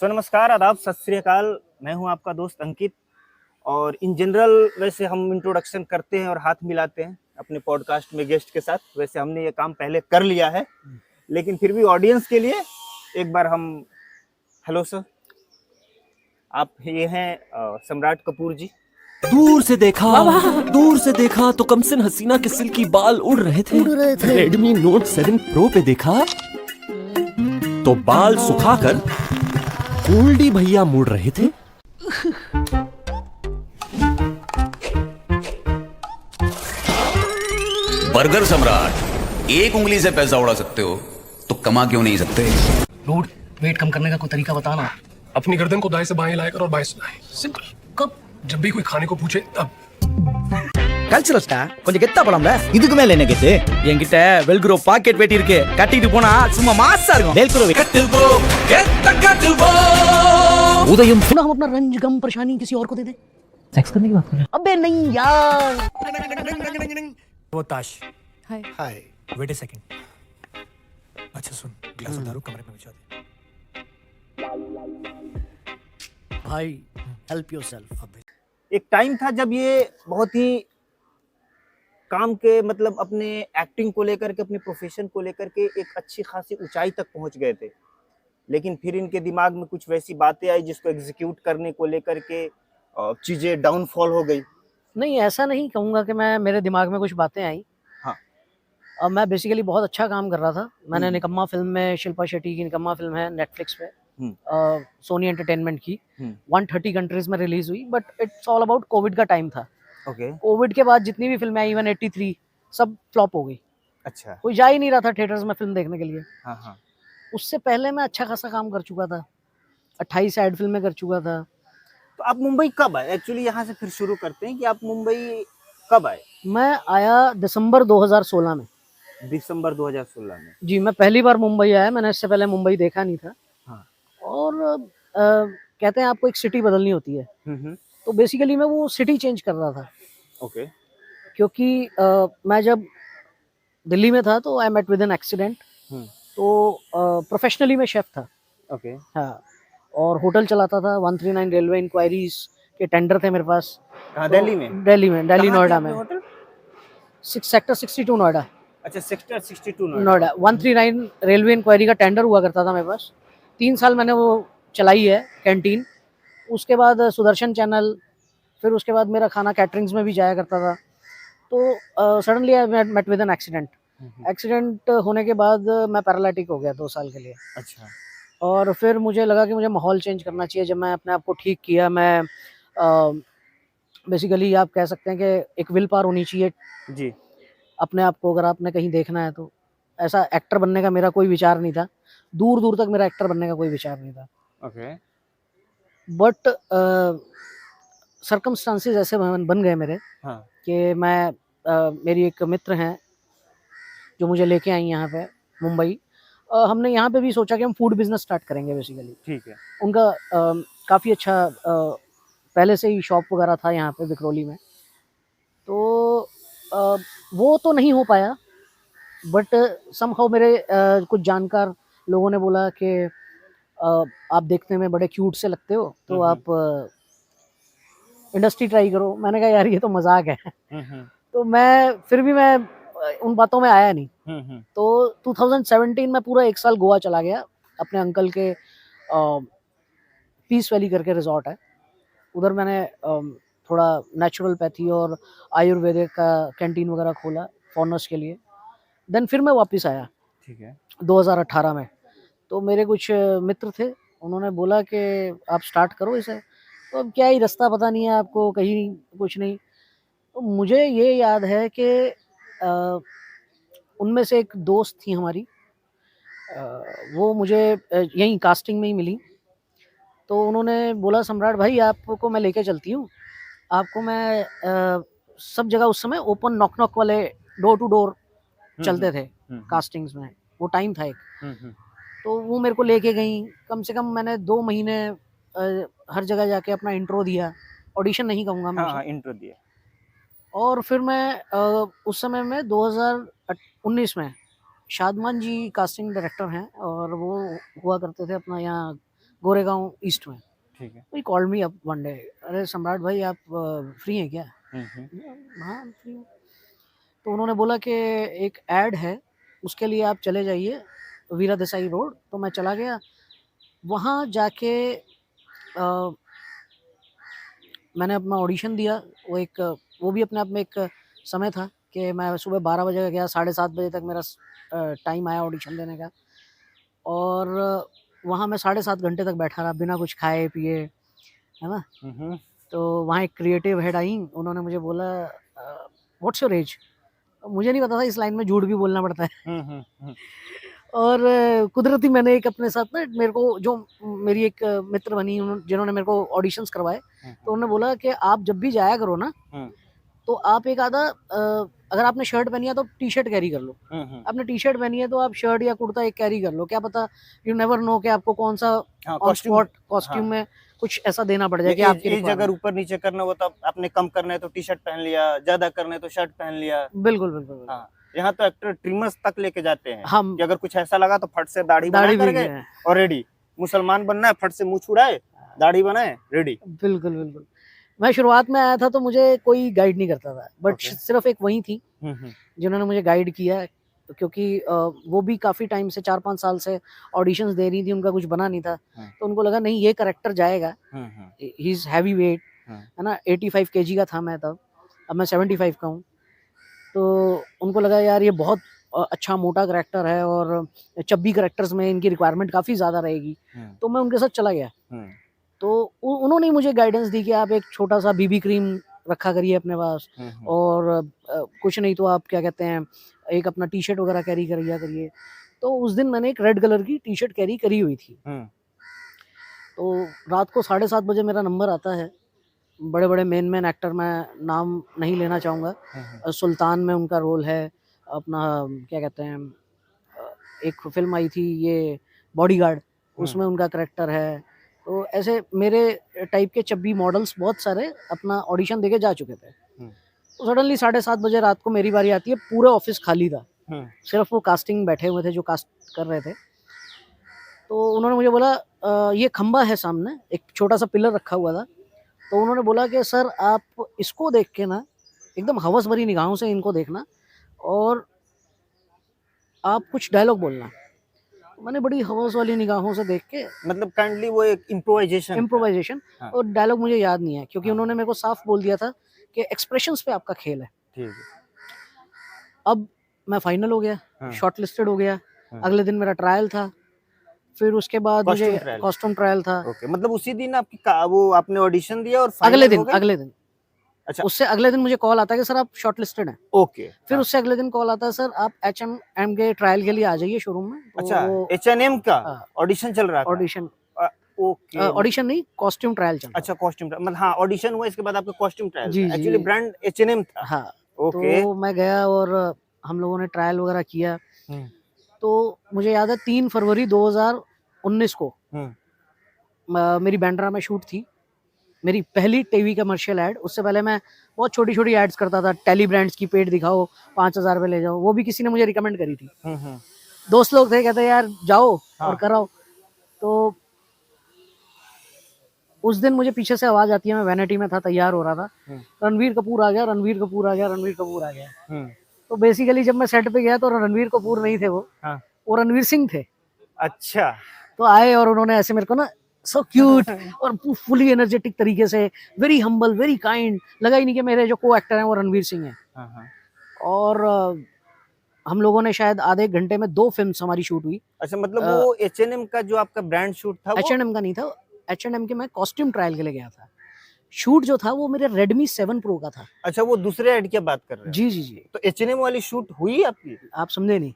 सो नमस्कार, आदाब, सत श्री अकाल। मैं हूं आपका दोस्त अंकित। और इन जनरल वैसे हम इंट्रोडक्शन करते हैं और हाथ मिलाते हैं अपने पॉडकास्ट में गेस्ट के साथ। वैसे हमने ये काम पहले कर लिया है, लेकिन फिर भी ऑडियंस के लिए एक बार हम हेलो सर, आप ये हैं सम्राट कपूर जी। दूर से देखा तो कमसिन हसीना के सिल्की बाल उड़ रहे थे। रेडमी नोट 7 प्रो पे देखा तो बाल सुखाकर गोल्डी भैया मुड़ रहे थे। बर्गर सम्राट, एक उंगली से पैसा उड़ा सकते हो तो कमा क्यों नहीं सकते? लोड वेट कम करने का कोई तरीका बताना। अपनी गर्दन को दाएं से बाएं लाया कर और बाएं से दाएं। सिंपल। कब? जब भी कोई खाने को पूछे तब। கல்ச்சுரல்ஸ்டா கொஞ்சம் கெத்தா போலாம்ல. இதுக்கு மேல என்ன கெத்து? என்கிட்ட வெல்க்ரோ பாக்கெட் வெட்டி இருக்கு. கட்டிட்டு போனா சும்மா மாஸா இருக்கும். வெல்க்ரோ उदयम सुना हम अपना रंज गम परेशानी किसी और को दे दे। सेक्स करने की बात कर रहे हैं? अबे नहीं यार। वो ताश हाय हाय वेट ए सेकंड। अच्छा सुन, ग्लास उतारो, कमरे में बिछा दे। भाई हेल्प योरसेल्फ। एक टाइम था जब ये बहुत ही काम के मतलब अपने एक्टिंग को लेकर के, अपने प्रोफेशन को लेकर के एक अच्छी खासी ऊंचाई तक पहुंच गए थे। लेकिन फिर इनके दिमाग में कुछ वैसी बातें आई जिसको एग्जीक्यूट करने को लेकर के चीजें डाउनफॉल हो गई। नहीं, ऐसा नहीं कहूँगा कि मेरे दिमाग में कुछ बातें आई। हाँ। अब मैं बेसिकली बहुत अच्छा काम कर रहा था। मैंने निकम्मा फिल्म में, शिल्पा शेट्टी की निकम्मा फिल्म है नेटफ्लिक्स पे, सोनी एंटरटेनमेंट की, 130 कंट्रीज में रिलीज हुई। But it's all about Covid का टाइम था। ओके। कोविड के बाद जितनी भी फिल्में आई, इवन 83 सब फ्लॉप हो गई। अच्छा। कोई जा ही नहीं रहा था थिएटर्स में फिल्म देखने के लिए। हाँ हाँ। उससे पहले मैं अच्छा खासा काम कर चुका था, 28 ऐड फिल्में कर चुका था। तो आप मुंबई कब आए? एक्चुअली यहाँ से फिर शुरू करते हैं कि आप मुंबई कब आए? मैं आया दिसंबर 2016 में। दिसंबर 2016 में? जी, मैं पहली बार मुंबई आया। मैंने इससे पहले मुंबई देखा नहीं था। हाँ। और कहते हैं आपको एक सिटी बदलनी होती है। तो बेसिकली मैं वो सिटी चेंज कर रहा था। ओके। क्योंकि मैं जब दिल्ली में था तो I met with an accident. तो प्रोफेशनली मैं शेफ था। ओके। हाँ, और होटल चलाता था। 139 रेलवे इंक्वायरीज के टेंडर थे मेरे पास। कहाँ? दिल्ली में? दिल्ली नोएडा में। होटल? सेक्टर 62 नोएडा। अच्छा, सेक्टर 62 नोएडा। 139 रेलवे इंक्वायरी का टेंडर हुआ करता था मेरे पास। 3 साल मैंने वो चलाई है कैंटीन। उसके बाद सुदर्शन चैनल, फिर उसके बाद मेरा खाना कैटरिंग्स में भी जाया करता था। तो suddenly I met with an accident. Accident होने के बाद मैं पैरालिटिक हो गया 2 साल के लिए। अच्छा। और फिर मुझे लगा कि मुझे माहौल चेंज करना चाहिए। जब मैं अपने आप को ठीक किया, मैं बेसिकली आप कह सकते हैं कि एक विल पावर होनी चाहिए जी। अपने आप को, अगर आपने कहीं देखना है तो। ऐसा एक्टर बनने का मेरा कोई विचार नहीं था, दूर दूर तक मेरा एक्टर बनने का कोई विचार नहीं था। ओके। बट सर्कमस्टांसेस ऐसे बन गए मेरे। हाँ। कि मैं मेरी एक मित्र हैं जो मुझे लेके आई यहाँ पे मुंबई। हमने यहाँ पे भी सोचा कि हम फूड बिजनेस स्टार्ट करेंगे बेसिकली। ठीक है। उनका काफ़ी अच्छा पहले से ही शॉप वगैरह था यहाँ पे विक्रोली में। तो वो तो नहीं हो पाया, बट समहाउ मेरे कुछ जानकार लोगों ने बोला कि आप देखने में बड़े क्यूट से लगते हो, तो आप इंडस्ट्री ट्राई करो। मैंने कहा यार ये तो मजाक है। तो मैं उन बातों में आया नहीं। तो 2017 में पूरा 1 साल गोवा चला गया अपने अंकल के। पीस वैली करके रिजॉर्ट है, उधर मैंने थोड़ा नेचुरोपैथी और आयुर्वेदिक का कैंटीन वगैरह खोला फॉरनर्स के लिए। देन फिर मैं वापस आया। ठीक है। 2018 में। तो मेरे कुछ मित्र थे, उन्होंने बोला कि आप स्टार्ट करो इसे। तो अब क्या ही, रास्ता पता नहीं है आपको, कहीं कुछ नहीं। तो मुझे ये याद है कि उनमें से एक दोस्त थी हमारी, वो मुझे यहीं कास्टिंग में ही मिली। तो उन्होंने बोला सम्राट भाई आपको मैं लेके चलती हूँ, आपको मैं सब जगह, उस समय ओपन नॉक नॉक वाले डोर टू डोर चलते थे कास्टिंग्स में, वो टाइम था एक। तो वो मेरे को लेके गई। कम से कम मैंने 2 महीने हर जगह जाके अपना इंट्रो दिया। ऑडिशन नहीं कहूँगा मैं। हाँ, इंट्रो दिया। और फिर मैं उस समय में 2019 में शादमान जी कास्टिंग डायरेक्टर हैं, और वो हुआ करते थे अपना यहाँ गोरेगांव ईस्ट में। ठीक है। He called me up one day, अरे सम्राट भाई आप फ्री हैं क्या? हाँ फ्री हूँ। तो उन्होंने बोला कि एक ऐड है उसके लिए आप चले जाइए वीरा देसाई रोड। तो मैं चला गया वहाँ जाके मैंने अपना ऑडिशन दिया। वो भी अपने आप में एक समय था कि मैं सुबह 12 बजे गया, 7:30 बजे तक मेरा टाइम आया ऑडिशन देने का। और वहाँ मैं 7.5 घंटे तक बैठा रहा बिना कुछ खाए पिए, है ना। तो वहाँ एक क्रिएटिव हेड आई, उन्होंने मुझे बोला व्हाट्स योर एज। मुझे नहीं पता था इस लाइन में झूठ भी बोलना पड़ता है। और कुदरती मैंने एक अपने साथ ना, मेरे को जो मेरी एक मित्र बनी जिन्होंने मेरे को ऑडिशंस करवाए, तो उन्होंने बोला कि आप जब भी जाया करो ना तो आप एक आधा अगर आपने शर्ट पहनी है तो टी शर्ट कैरी कर लो, आपने टी शर्ट पहनी है तो आप शर्ट या कुर्ता एक कैरी कर लो, क्या पता यू नेवर नो कि आपको कौन सा ऑन स्पॉट कॉस्ट्यूम में कुछ ऐसा देना पड़ जाए कि आपकी एज अगर ऊपर नीचे करना हो तो आपने कम करना है तो टी शर्ट पहन लिया, ज्यादा करना है तो शर्ट पहन लिया। बिल्कुल बिल्कुल। हाँ, यहाँ तो एक्टर ट्रिमर्स तक लेके जाते हैं हम कि अगर कुछ ऐसा लगा तो फट से दाढ़ी बना भी गए और रेडी। मुसलमान बनना है, फट से मुंह छुड़ाए, दाढ़ी बनाए, रेडी। बिल्कुल बिल्कुल। मैं शुरुआत में आया था तो मुझे कोई गाइड नहीं करता था, बट सिर्फ एक वही थी जिन्होंने मुझे गाइड किया, क्योंकि वो भी काफी टाइम से 4-5 साल से ऑडिशंस दे रही थी, उनका कुछ बना नहीं था। तो उनको लगा नहीं ये कैरेक्टर जाएगा, ही इज हैवी वेट, है ना। 85 kg का था मैं तब, अब मैं 75 का हूँ। तो उनको लगा यार ये बहुत अच्छा मोटा कैरेक्टर है और चब्बी कैरेक्टर्स में इनकी रिक्वायरमेंट काफी ज्यादा रहेगी। तो मैं उनके साथ चला गया। तो उन्होंने मुझे गाइडेंस दी कि आप एक छोटा सा बीबी क्रीम रखा करिए अपने पास, और कुछ नहीं तो आप क्या कहते हैं एक अपना टी शर्ट वगैरह कैरी करिए। तो उस दिन मैंने एक रेड कलर की टी शर्ट कैरी करी हुई थी। तो रात को 7:30 बजे मेरा नंबर आता है। बड़े बड़े मेन एक्टर, मैं नाम नहीं लेना चाहूँगा, सुल्तान में उनका रोल है, अपना क्या कहते हैं एक फिल्म आई थी ये बॉडीगार्ड, उसमें उनका कैरेक्टर है। तो ऐसे मेरे टाइप के चब्बी मॉडल्स बहुत सारे अपना ऑडिशन देके जा चुके थे। तो सडनली 7:30 बजे रात को मेरी बारी आती है, पूरा ऑफिस खाली था, सिर्फ वो कास्टिंग बैठे हुए थे जो कास्ट कर रहे थे। तो उन्होंने मुझे बोला ये खंबा है सामने, एक छोटा सा पिलर रखा हुआ था। तो उन्होंने बोला कि सर आप इसको देख के ना एकदम हवस भरी निगाहों से इनको देखना और आप कुछ डायलॉग बोलना। मैंने बड़ी हवस वाली निगाहों से देख के, मतलब काइंडली वो एक इम्प्रोवाइजेशन हाँ। और डायलॉग मुझे याद नहीं है, क्योंकि उन्होंने मेरे को साफ बोल दिया था कि एक्सप्रेशंस पे आपका खेल है। ठीक है। अब मैं फाइनल हो गया, शॉर्ट लिस्टेड हो गया। अगले दिन मेरा ट्रायल था, फिर उसके बाद मुझे कॉस्ट्यूम ट्रायल था। ओके, मतलब उसी दिन वो आपने ऑडिशन दिया और अगले दिन अच्छा, उससे अगले दिन मुझे कॉल आता है कि सर आप शॉर्ट लिस्टेड हैं। ओके। फिर उससे अगले दिन कॉल आता है सर आप H&M के ट्रायल के लिए आ जाइए शोरूम में। तो अच्छा, H&M का ऑडिशन चल रहा था। ऑडिशन ओके, ऑडिशन नहीं, कॉस्ट्यूम ट्रायल चल रहा। अच्छा, कॉस्ट्यूम मतलब हाँ, ऑडिशन हुआ, इसके बाद आपका कॉस्ट्यूम ट्रायल। जी, एक्चुअली ब्रांड H&M था। हाँ, ओके। तो मैं गया और हम लोगों ने ट्रायल वगैरह किया। तो मुझे याद है 3 फरवरी 2019 को मेरी बैंड्रा में शूट थी, मेरी पहली टीवी कमर्शियल ऐड। उससे पहले मैं बहुत छोटी छोटी एड्स करता था, टेली ब्रांड्स की, पेड दिखाओ 5,000 रुपये ले जाओ, वो भी किसी ने मुझे रिकमेंड करी थी। दोस्त लोग थे, कहते यार जाओ और कराओ। तो उस दिन मुझे पीछे से आवाज आती है, मैं वैनिटी में था, तैयार हो रहा था, रणवीर कपूर आ गया, रणवीर कपूर आ गया, रणवीर कपूर आ गया। तो बेसिकली जब मैं सेट पे गया तो रणवीर कपूर नहीं थे, वो रणवीर सिंह थे। अच्छा। तो आए और उन्होंने ऐसे मेरे को ना सो क्यूट और फुली एनर्जेटिक तरीके से, वेरी हम्बल, वेरी काइंड, लगा ही नहीं कि मेरे जो को एक्टर हैं वो रणवीर सिंह हैं। और हम लोगों ने शायद आधे घंटे में 2 फिल्म्स हमारी शूट हुई। अच्छा, मतलब वो H&M का जो आपका ब्रांड शूट था, H&M का नहीं था, H&M के मैं कॉस्ट्यूम ट्रायल के लिए गया था। शूट जो था वो मेरे Redmi 7 Pro का था। अच्छा, वो दूसरे ऐड की बात कर रहे हैं? जी। तो H&M वाली शूट हुई आपकी? आप समझे नहीं,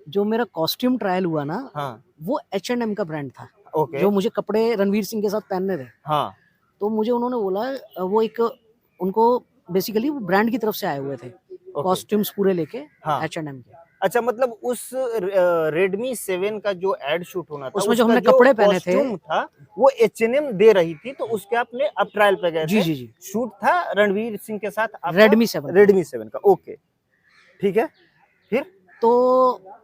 जो मेरा कॉस्ट्यूम ट्रायल हुआ ना, वो H&M का ब्रांड था। जो मुझे कपड़े रणवीर सिंह के साथ पहनने थे। तो मुझे उन्होंने बोला, वो एक उनको बेसिकली वो ब्रांड की तरफ से आए हुए थे, कॉस्ट्यूम्स पूरे लेके H&M के। अच्छा, मतलब उस Redmi 7 का जो एड शूट होना था, उसमें जो हमने कपड़े पहने थे था, वो H&M दे रही थी, तो उसके आपने अब ट्रायल पे गए थे। जी। शूट था रणवीर सिंह के साथ Redmi 7 का। ओके, ठीक है। फिर तो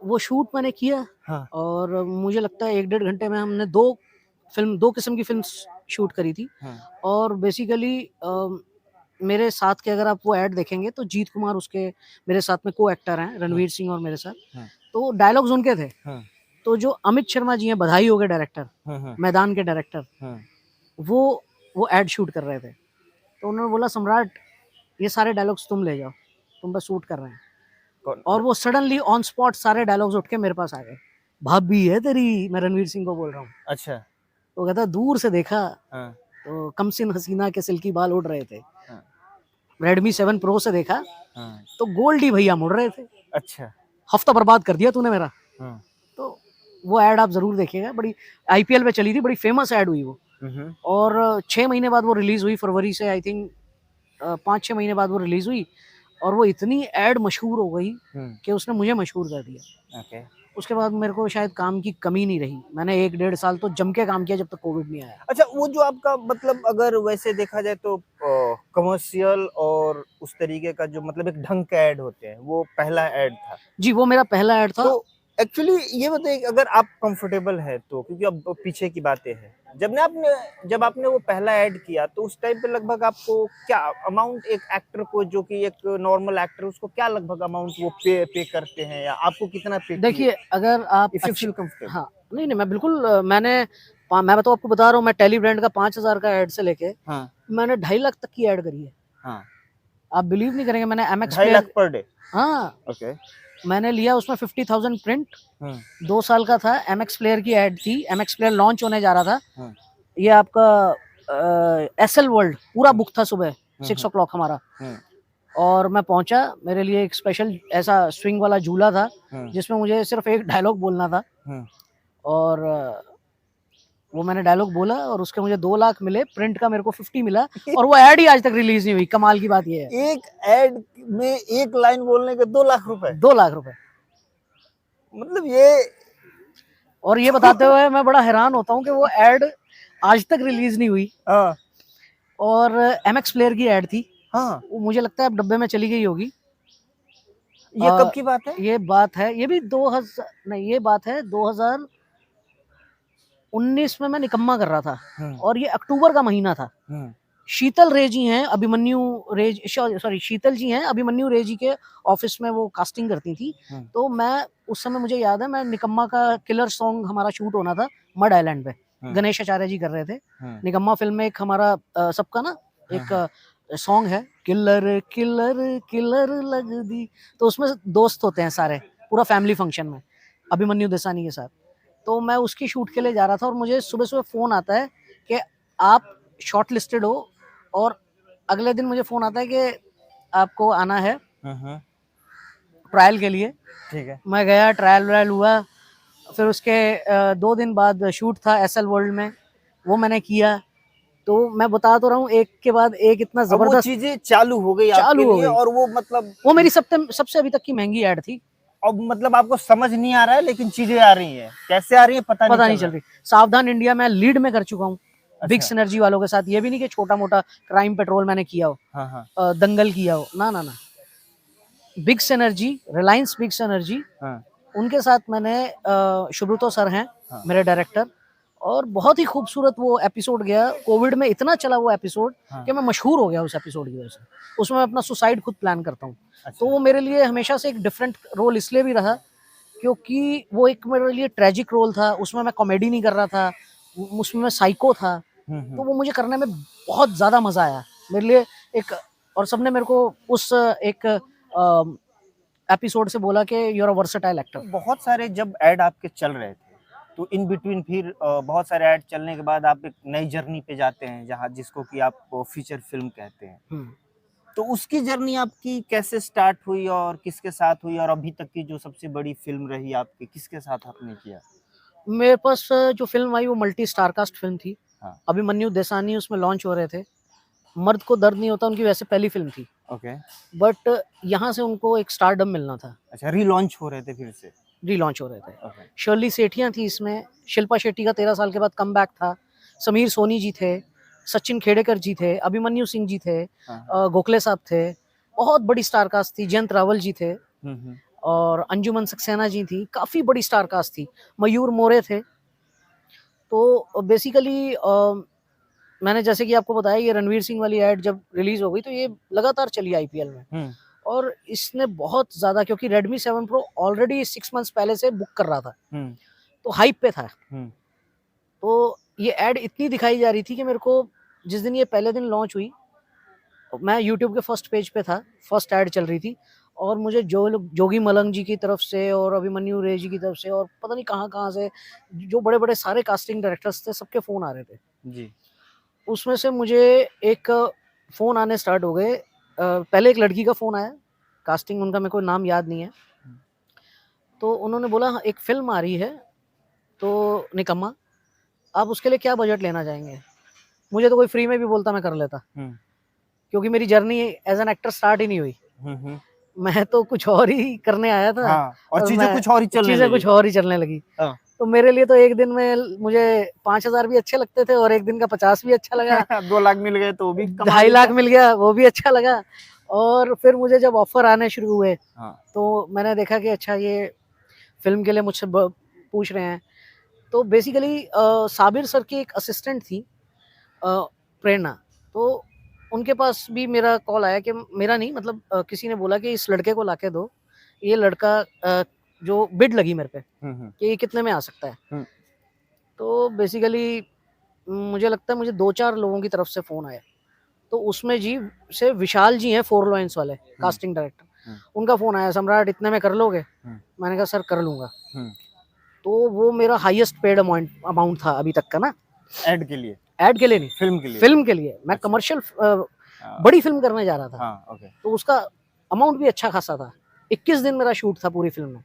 वो शूट मैंने किया, और मुझे लगता है 1-1.5 घंटे में हमने 2 फिल्म, 2 किस्म की फिल्म शूट करी थी। हाँ। और बेसिकली मेरे साथ के अगर आप वो ऐड देखेंगे तो जीत कुमार उसके मेरे साथ में को एक्टर हैं, रणवीर सिंह और मेरे साथ। हाँ। तो डायलॉग्स उनके थे। हाँ। तो जो अमित शर्मा जी हैं, बधाई हो गए डायरेक्टर, हाँ। मैदान के डायरेक्टर, हाँ। वो ऐड शूट कर रहे थे। तो उन्होंने बोला सम्राट ये सारे डायलॉग्स तुम ले जाओ, तुम बस शूट कर रहे हैं। कौन- और वो सडनली ऑन स्पॉट सारे डायलॉग्स उठ के मेरे पास आ गए। भाभी है तेरी, मैं रणवीर सिंह को बोल रहा हूँ। अच्छा। वो कहता दूर से देखा हाँ। तो कमसिन हसीना के सिल्की बाल उड़ रहे थे। हाँ। रेडमी 7 प्रो से देखा हाँ। तो गोल्डी भैया मुड़ रहे थे। अच्छा। हफ्ता बर्बाद कर दिया तूने मेरा। हाँ। तो वो ऐड आप जरूर देखिएगा, बड़ी आईपीएल पे चली थी, बड़ी फेमस ऐड हुई वो। और 6 महीने बाद वो रिलीज हुई, फरवरी से आई थिंक 5-6 महीने बाद वो रिलीज हुई। और वो इतनी ऐड मशहूर हो गई कि उसने मुझे मशहूर कर दिया। ओके। उसके बाद मेरे को शायद काम की कमी नहीं रही। मैंने 1-1.5 साल तो जम के काम किया जब तक कोविड नहीं आया। अच्छा, वो जो आपका मतलब अगर वैसे देखा जाए तो कमर्शियल और उस तरीके का जो मतलब एक ढंग का ऐड होते हैं, वो पहला ऐड था। जी, वो मेरा पहला ऐड था। तो एक्चुअली ये बताइए अगर आप कंफर्टेबल है तो, क्योंकि अब पीछे की बातें हैं, जब आपने वो पहला ऐड किया तो उस टाइम पे लगभग आपको क्या अमाउंट, एक एक्टर को जो कि एक नॉर्मल एक्टर, उसको क्या लगभग अमाउंट वो पे करते हैं, या आपको कितना पे? देखिए अगर आप इफ यू फील कंफर्टेबल। हाँ, नहीं मैं बिल्कुल मैं तो आपको बता रहा हूँ, मैं टेली ब्रांड का 5,000 का ऐड से लेके हाँ। मैंने 2.5 लाख तक की ऐड करी है। हाँ। आप बिलीव नहीं करेंगे, मैंने एमएक्स 2.5 लाख पर डे? हाँ, ओके। मैंने लिया उसमें 50,000 प्रिंट। हाँ। 2 साल का था। एमएक्स प्लेयर की ऐड थी, एमएक्स प्लेयर लॉन्च होने जा रहा था। हाँ। ये आपका एसएल वर्ल्ड पूरा बुक था सुबह 6 o'clock हमारा। और मैं पहुंचा, मेरे लिए एक स्पेशल ऐसा स्विंग वाला झूला था जिसमें मुझे सिर्फ एक डायलॉग बोलना था। और वो मैंने डायलॉग बोला और उसके मुझे 2 लाख मिले, प्रिंट का मेरे को 50 मिला। और वो ऐड ही आज तक रिलीज नहीं हुई। कमाल की बात ये है, एक ऐड में एक लाइन बोलने के 2 लाख रुपए? 2 लाख रुपए। मतलब ये, और ये बताते हुए मैं बड़ा हैरान होता हूँ कि वो ऐड आज तक रिलीज नहीं हुई। हाँ। और एमएक्स प्लेयर की ऐड थी। हाँ। वो मुझे लगता है अब डब्बे में चली गई होगी। ये कब की बात है? ये बात है, ये भी 2000 नहीं, ये बात है 2019 में मैं निकम्मा कर रहा था। और ये अक्टूबर का महीना था। शीतल रे जी हैं, अभिमन्यु रे, सॉरी शीतल जी हैं, अभिमन्यु रे जी के ऑफिस में वो कास्टिंग करती थी। तो मैं उस समय, मुझे याद है, मैं निकम्मा का किलर सॉन्ग हमारा शूट होना था मड आइलैंड पे। गणेश आचार्य जी कर रहे थे। निकम्मा फिल्म में एक हमारा सबका ना एक सॉन्ग है, किलर किलर किलर लग दी। तो उसमें दोस्त होते हैं सारे, पूरा फैमिली फंक्शन में, अभिमन्यु देसानी के साथ। तो मैं उसकी शूट के लिए जा रहा था और मुझे सुबह सुबह फोन आता है कि आप शॉर्ट लिस्टेड हो। और अगले दिन मुझे फोन आता है कि आपको आना है ट्रायल के लिए। ठीक है। मैं गया, ट्रायल हुआ। फिर उसके 2 दिन बाद शूट था एसएल वर्ल्ड में, वो मैंने किया। तो मैं बता तो रहा हूँ, एक के बाद एक इतना अब वो जबरदस्त चीजें चालू हो गई आपके हो लिए, गई। और वो मतलब वो मेरी सबसे अभी तक की महंगी ऐड थी। अब मतलब आपको समझ नहीं आ रहा है, लेकिन चीजें आ रही हैं, कैसे आ रही है पता नहीं चल रही। सावधान इंडिया में लीड में कर चुका हूँ। अच्छा। बिग सिनर्जी वालों के साथ। ये भी नहीं कि छोटा मोटा क्राइम पेट्रोल मैंने किया हो। हाँ। दंगल किया हो, ना। Big synergy, Reliance Big synergy, उनके साथ मैंने शुभ्रुतो सर हैं मेरे डायरेक्टर। और बहुत ही खूबसूरत वो एपिसोड गया। कोविड में इतना चला वो एपिसोड कि मैं मशहूर हो गया उस एपिसोड की वजह से। उसमें मैं अपना सुसाइड खुद प्लान करता हूँ। तो वो मेरे लिए हमेशा से एक डिफरेंट रोल इसलिए भी रहा क्योंकि वो एक मेरे लिए ट्रेजिक रोल था। उसमें मैं कॉमेडी नहीं कर रहा था, उसमें मैं साइको था। तो वो मुझे करने में बहुत ज्यादा मजा आया मेरे लिए। एक और सबने मेरे को उस एक एपिसोड से बोला कि you are a versatile actor. बहुत सारे जब ऐड आपके चल रहे थे तो इन बिटवीन फिर बहुत सारे ऐड चलने के बाद आप एक नई जर्नी पे जाते हैं, जहाँ जिसको कि आप फीचर फिल्म कहते हैं। तो उसकी जर्नी आपकी कैसे स्टार्ट हुई और किसके साथ हुई, और अभी तक की जो सबसे बड़ी फिल्म रही आपकी, किसके साथ आपने किया? मेरे पास जो फिल्म आई वो मल्टी स्टारकास्ट फिल्म थी। हाँ। अभिमन्यु देसानी उसमें लॉन्च हो रहे थे। मर्द को दर्द नहीं होता उनकी वैसे पहली फिल्म थी। ओके। बट यहाँ से उनको एक स्टारडम मिलना था। अच्छा, रीलॉन्च हो रहे थे, फिर से रीलॉन्च हो रहे थे। ओके। शर्ली सेठिया थी इसमें। शिल्पा शेट्टी का 13 साल के बाद कमबैक था। समीर सोनी जी थे, सचिन खेड़ेकर जी थे, अभिमन्यु सिंह जी थे, गोखले साहब थे। बहुत बड़ी स्टार कास्ट थी। जयंत रावल जी थे और अंजुमन सक्सेना जी थी। काफी बड़ी स्टार कास्ट थी। मयूर मोरे थे। तो बेसिकली मैंने जैसे कि आपको बताया, ये रणवीर सिंह वाली एड जब रिलीज हो गई तो ये लगातार चली आईपीएल में, और इसने बहुत ज्यादा, क्योंकि Redmi 7 Pro ऑलरेडी 6 मंथ्स पहले से बुक कर रहा था, तो हाइप पे था। तो ये एड इतनी दिखाई जा रही थी कि मेरे को जिस दिन ये पहले दिन लॉन्च हुई, मैं यूट्यूब के फर्स्ट पेज पे था, फर्स्ट एड चल रही थी, और मुझे जोगी मलंग जी की तरफ से और अभिमन्यु रे जी की तरफ से और पता नहीं कहाँ से जो बड़े बड़े सारे कास्टिंग डायरेक्टर्स थे, सबके फ़ोन आ रहे थे जी। उसमें से मुझे एक फ़ोन आने स्टार्ट हो गए। पहले एक लड़की का फ़ोन आया, कास्टिंग, उनका मेरे को नाम याद नहीं है, तो उन्होंने बोला "हाँ, एक फ़िल्म आ रही है तो निकम्मा, आप उसके लिए क्या बजट लेना चाहेंगे?" मुझे तो कोई फ्री में भी बोलता मैं कर लेता, क्योंकि मेरी journey as an actor start ही नहीं हुई। मैं तो कुछ और ही करने आया था। हाँ, और चीजें कुछ और ही चलने लगी। हाँ। तो मेरे लिए तो एक दिन में मुझे 5,000 भी अच्छे लगते थे, और एक दिन का 50 भी अच्छा लगा। 2 लाख मिल गए तो भी 2.5 लाख मिल गया, वो भी अच्छा लगा। और फिर मुझे जब ऑफर आने शुरू हुए, तो मैंने देखा कि अच्छा ये फिल्म के लिए मुझसे पूछ रहे हैं। तो बेसिकली साबिर सर की एक असिस्टेंट थी, प्रेरणा, तो उनके पास भी मेरा कॉल आया कि मेरा नहीं, मतलब किसी ने बोला कि इस लड़के को लाके दो, ये लड़का जो बिड लगी मेरे पे कि ये कितने में आ सकता है। तो बेसिकली मुझे लगता है मुझे 2-4 लोगों की तरफ से फ़ोन आया, तो उसमें जी से विशाल जी हैं, 4 लॉयंस वाले कास्टिंग डायरेक्टर, उनका फ़ोन आया, सम्राट इतने में कर लोगे? मैंने कहा सर कर लूँगा। तो वो मेरा हाईएस्ट पेड अमाउंट था अभी तक का ना, एड के लिए नहीं, फिल्म के लिए। मैं कमर्शियल बड़ी फिल्म करने जा रहा था। हाँ, ओके। तो उसका अमाउंट भी अच्छा खासा था। 21 दिन मेरा शूट था पूरी फिल्म में।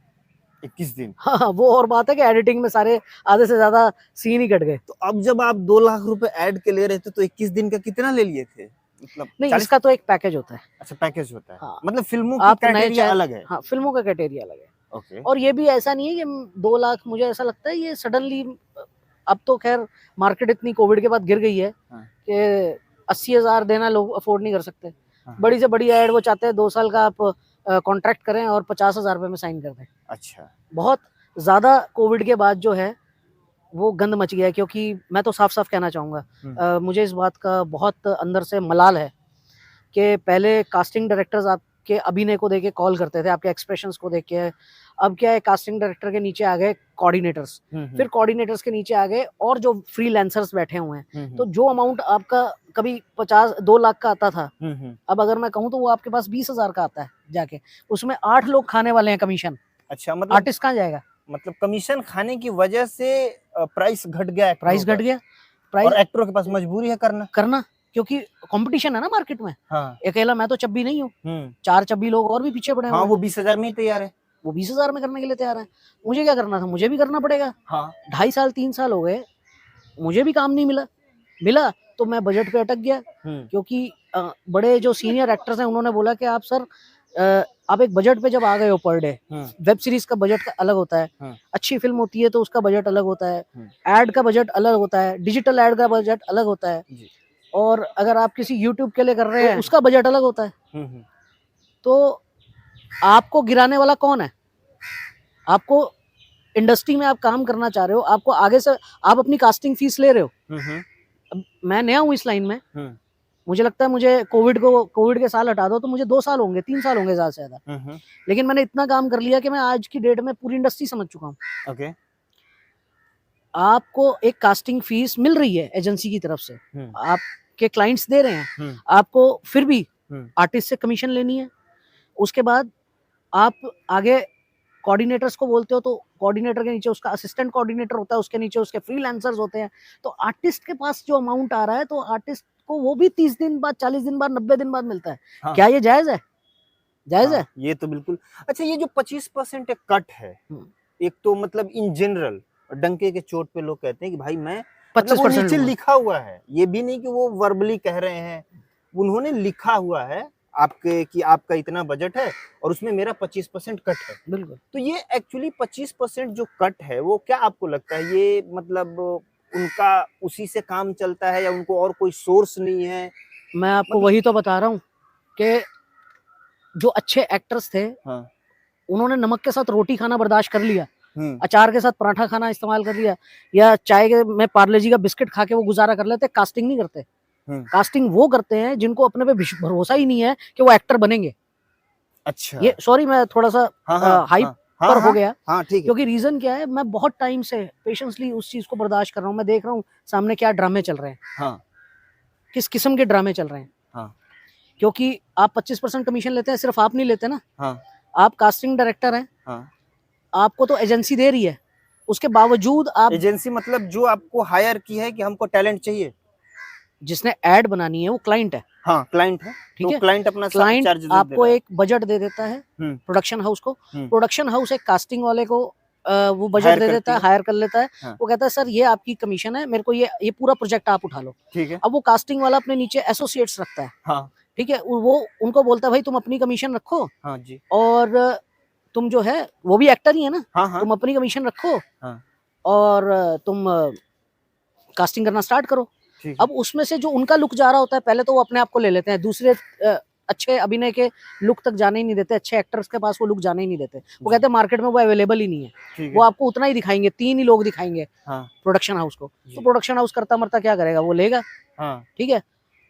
21 दिन? हाँ, वो और बात है कि एडिटिंग में सारे आधे से ज्यादा सीन ही कट गए। तो अब जब आप 2 लाख रुपए ऐड के ले रहे थे तो 21 दिन का कितना ले लिए थे? मतलब नहीं, इसका तो एक पैकेज होता है। अच्छा, पैकेज होता है। हाँ, मतलब फिल्मों की क्राइटेरिया अलग है। हाँ, फिल्मों का क्राइटेरिया अलग है। ओके। और ये भी ऐसा नहीं है कि 2 लाख, मुझे ऐसा लगता है ये सडनली, अब तो खैर मार्केट इतनी कोविड के बाद गिर गई है कि 80,000 देना लोग अफोर्ड नहीं कर सकते। बड़ी से बड़ी एड वो चाहते हैं 2 साल का आप कॉन्ट्रैक्ट करें और 50,000 रुपए में साइन कर दें। अच्छा। बहुत ज्यादा कोविड के बाद जो है वो गंद मच गया है, क्योंकि मैं तो साफ साफ कहना चाहूँगा, मुझे इस बात का बहुत अंदर से मलाल है कि पहले कास्टिंग डायरेक्टर्स आपके अभिनय को देख के कॉल करते थे, आपके एक्सप्रेशंस को देख के। अब क्या है, कास्टिंग डायरेक्टर के नीचे आ गए कोऑर्डिनेटर्स, फिर कोऑर्डिनेटर्स के नीचे आ गए और जो फ्रीलांसर्स बैठे हुए हैं। तो जो अमाउंट आपका कभी 2 लाख का आता था, अब अगर मैं कहूँ तो वो आपके पास 20,000 का आता है जाके, उसमें 8 लोग खाने वाले हैं कमीशन। अच्छा, मतलब आर्टिस्ट कहाँ जाएगा? मतलब कमीशन खाने की वजह से प्राइस घट गया, और एक्टरों के पास मजबूरी है करना, क्योंकि कंपटीशन है ना मार्केट में। हाँ। अकेला मैं तो चब्बी नहीं हूँ, 4 चब्बी लोग और भी पीछे पड़े हैं। हाँ, वो 20,000 में ही तैयार है। वो 20,000 में करने के लिए तैयार है। मुझे क्या करना था? मुझे भी करना पड़ेगा। हाँ। 2.5 साल 3 साल हो गए, मुझे भी काम नहीं मिला तो मैं बजट पे अटक गया, क्योंकि बड़े जो सीनियर एक्टर्स हैं उन्होंने बोला कि आप सर, आप एक बजट पे जब आ गए हो पर डे, वेब सीरीज का बजट का अलग होता है, अच्छी फिल्म होती है तो उसका बजट अलग होता है, एड का बजट अलग होता है, डिजिटल एड का बजट अलग होता है, और अगर आप किसी यूट्यूब के लिए कर रहे हैं उसका बजट अलग होता है। तो आपको गिराने वाला कौन है? आपको इंडस्ट्री में आप काम करना चाह रहे हो, आपको आगे से आप अपनी कास्टिंग फीस ले रहे हो। अब मैं नया हूँ इस लाइन में, मुझे लगता है मुझे कोविड के साल हटा दो तो मुझे 2 साल होंगे, 3 साल होंगे ज्यादा से ज्यादा, लेकिन मैंने इतना काम कर लिया कि मैं आज की डेट में पूरी इंडस्ट्री समझ चुका हूँ। ओके। आपको एक कास्टिंग फीस मिल रही है एजेंसी की तरफ से, आपके क्लाइंट्स दे रहे हैं, आपको फिर भी आर्टिस्ट से कमीशन लेनी है। उसके बाद आप आगे कोऑर्डिनेटर्स को बोलते हो, तो कोऑर्डिनेटर के नीचे उसका असिस्टेंट कोऑर्डिनेटर होता है, उसके नीचे उसके फ्रीलांसर्स होते हैं। तो आर्टिस्ट के पास जो अमाउंट आ रहा है, तो आर्टिस्ट को वो भी 30 दिन बाद, 40 दिन बाद, 90 दिन बाद मिलता है। हाँ। क्या ये जायज है? जायज है? ये तो बिल्कुल। अच्छा, ये जो 25% एक कट है, एक तो मतलब इन जनरल डंके के चोट पे लोग कहते हैं कि भाई मैं 25% नीचे लिखा हुआ है, ये भी नहीं कि वो वर्बली कह रहे हैं, उन्होंने लिखा हुआ है आपके कि आपका इतना बजट है और उसमें मेरा 25% कट है। बिल्कुल। तो ये एक्चुअली 25% जो कट है वो क्या आपको लगता है, ये मतलब उनका उसी से काम चलता है या उनको और कोई सोर्स नहीं है? मैं आपको वही तो बता रहा हूँ कि जो अच्छे एक्टर्स थे, उन्होंने नमक के साथ रोटी खाना बर्दाश्त कर लिया, अचार के साथ पराठा खाना इस्तेमाल कर लिया, या चाय के में पार्ले जी का बिस्किट खा के वो गुजारा कर लेते। कास्टिंग नहीं करते। कास्टिंग वो करते हैं जिनको अपने पे भरोसा ही नहीं है कि वो एक्टर बनेंगे। अच्छा, ये सॉरी मैं थोड़ा सा हाइप पर हो गया, हाँ ठीक है। क्योंकि रीजन क्या है, मैं बहुत टाइम से पेशेंसली उस चीज को बर्दाश्त कर रहा हूँ। मैं देख रहा हूँ सामने क्या ड्रामे चल रहे हैं, हाँ किस किस्म के ड्रामे चल रहे हैं। हाँ क्योंकि आप 25% कमीशन लेते हैं, सिर्फ आप नहीं लेते ना, हाँ आप कास्टिंग डायरेक्टर हैं, हाँ। आपको तो एजेंसी दे रही है, उसके बावजूद आप एजेंसी मतलब जो आपको हायर की है कि हमको टैलेंट चाहिए। जिसने एड बनानी है वो क्लाइंट है, हाँ क्लाइंट है, ठीक तो है। क्लाइंट अपना क्लाइंट चार्ज आपको एक बजट दे देता है, हम्म। प्रोडक्शन हाउस को, हम्म। प्रोडक्शन हाउस एक कास्टिंग वाले को वो Hire बजट दे करती देता है, है। हायर कर लेता है। हाँ। वो कहता है सर ये आपकी कमीशन है, मेरे को ये पूरा प्रोजेक्ट आप उठा लो। ठीक है। अब वो कास्टिंग वाला अपने नीचे एसोसिएट्स रखता है, हाँ ठीक है। वो उनको बोलता है भाई तुम अपनी कमीशन रखो, हाँ जी, और तुम जो है वो भी एक्टर ही है ना, हाँ हाँ तुम अपनी कमीशन रखो, हाँ। और तुम कास्टिंग करना स्टार्ट करो। ठीक है। अब उसमें से जो उनका लुक जा रहा होता है, पहले तो वो अपने आप को ले लेते हैं, दूसरे अच्छे अभिनय के लुक तक जाने ही नहीं देते, अच्छे एक्टर्स के पास वो लुक जाने ही नहीं देते। वो कहते हैं मार्केट में वो अवेलेबल ही नहीं है, ठीक वो है। आपको उतना ही दिखाएंगे, 3 ही लोग दिखाएंगे हाँ प्रोडक्शन हाउस को। जी। तो प्रोडक्शन हाउस करता मरता क्या करेगा, वो लेगा, हाँ ठीक है।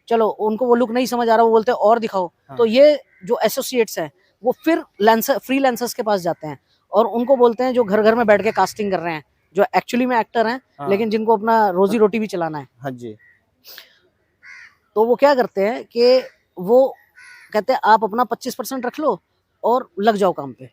चलो उनको वो लुक नहीं समझ आ रहा, वो बोलते हैं और दिखाओ। हाँ। तो ये जो एसोसिएट्स हैं वो फिर फ्रीलांसर्स के पास जाते हैं और उनको बोलते हैं, जो घर घर में बैठ के कास्टिंग कर रहे हैं, जो एक्चुअली में एक्टर हैं, हाँ। लेकिन जिनको अपना रोजी रोटी भी चलाना है। हाँ जी। तो वो क्या करते हैं कि वो कहते हैं आप अपना 25% रख लो और लग जाओ काम पे,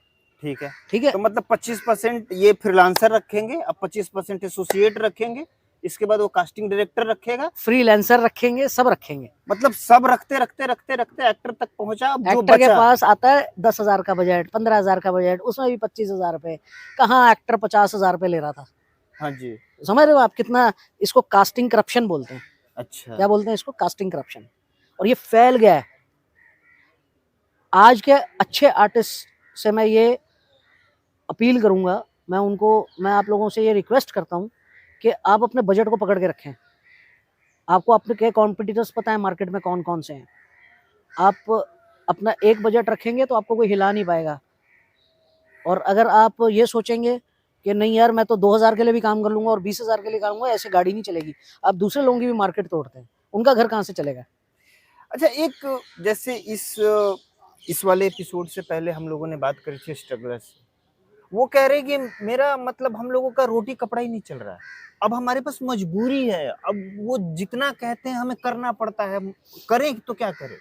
ठीक है। ठीक है। तो मतलब 25% ये फ्रीलांसर रखेंगे, अब 25% एसोसिएट रखेंगे, इसके बाद वो कास्टिंग डायरेक्टर रखेगा, फ्रीलांसर रखेंगे, सब रखेंगे। मतलब सब रखते रखते रखते रखते एक्टर तक पहुंचा। अब जो एक्टर के बचा पास आता है 10,000 का बजट, 15,000 का बजट, उसमें भी 25,000 रुपए। कहाँ एक्टर 50,000 रुपए ले रहा था। हाँ जी। समझ रहे हो आप कितना, इसको कास्टिंग करप्शन बोलते हैं। अच्छा, क्या बोलते हैं इसको, कास्टिंग करप्शन। और ये फैल गया है। आज के अच्छे आर्टिस्ट से मैं ये अपील करूंगा, मैं आप लोगों से ये रिक्वेस्ट करता हूं कि आप अपने बजट को पकड़ के रखें। आपको अपने के कॉम्पिटिटर्स पता है मार्केट में कौन कौन से हैं। आप अपना एक बजट रखेंगे तो आपको कोई हिला नहीं पाएगा। और अगर आप ये सोचेंगे कि नहीं यार मैं तो 2,000 के लिए भी काम कर लूंगा और 20,000 के लिए काम करूंगा, ऐसे गाड़ी नहीं चलेगी। आप दूसरे लोगों की भी मार्केट तोड़ते हैं, उनका घर कहाँ से चलेगा। अच्छा, एक जैसे इस वाले एपिसोड से पहले हम लोगों ने बात करी थी स्ट्रगलर से। वो कह रहे कि मेरा मतलब हम लोगों का रोटी कपड़ा ही नहीं चल रहा है, अब हमारे पास मजबूरी है, अब वो जितना कहते हैं हमें करना पड़ता है, करें तो क्या करें।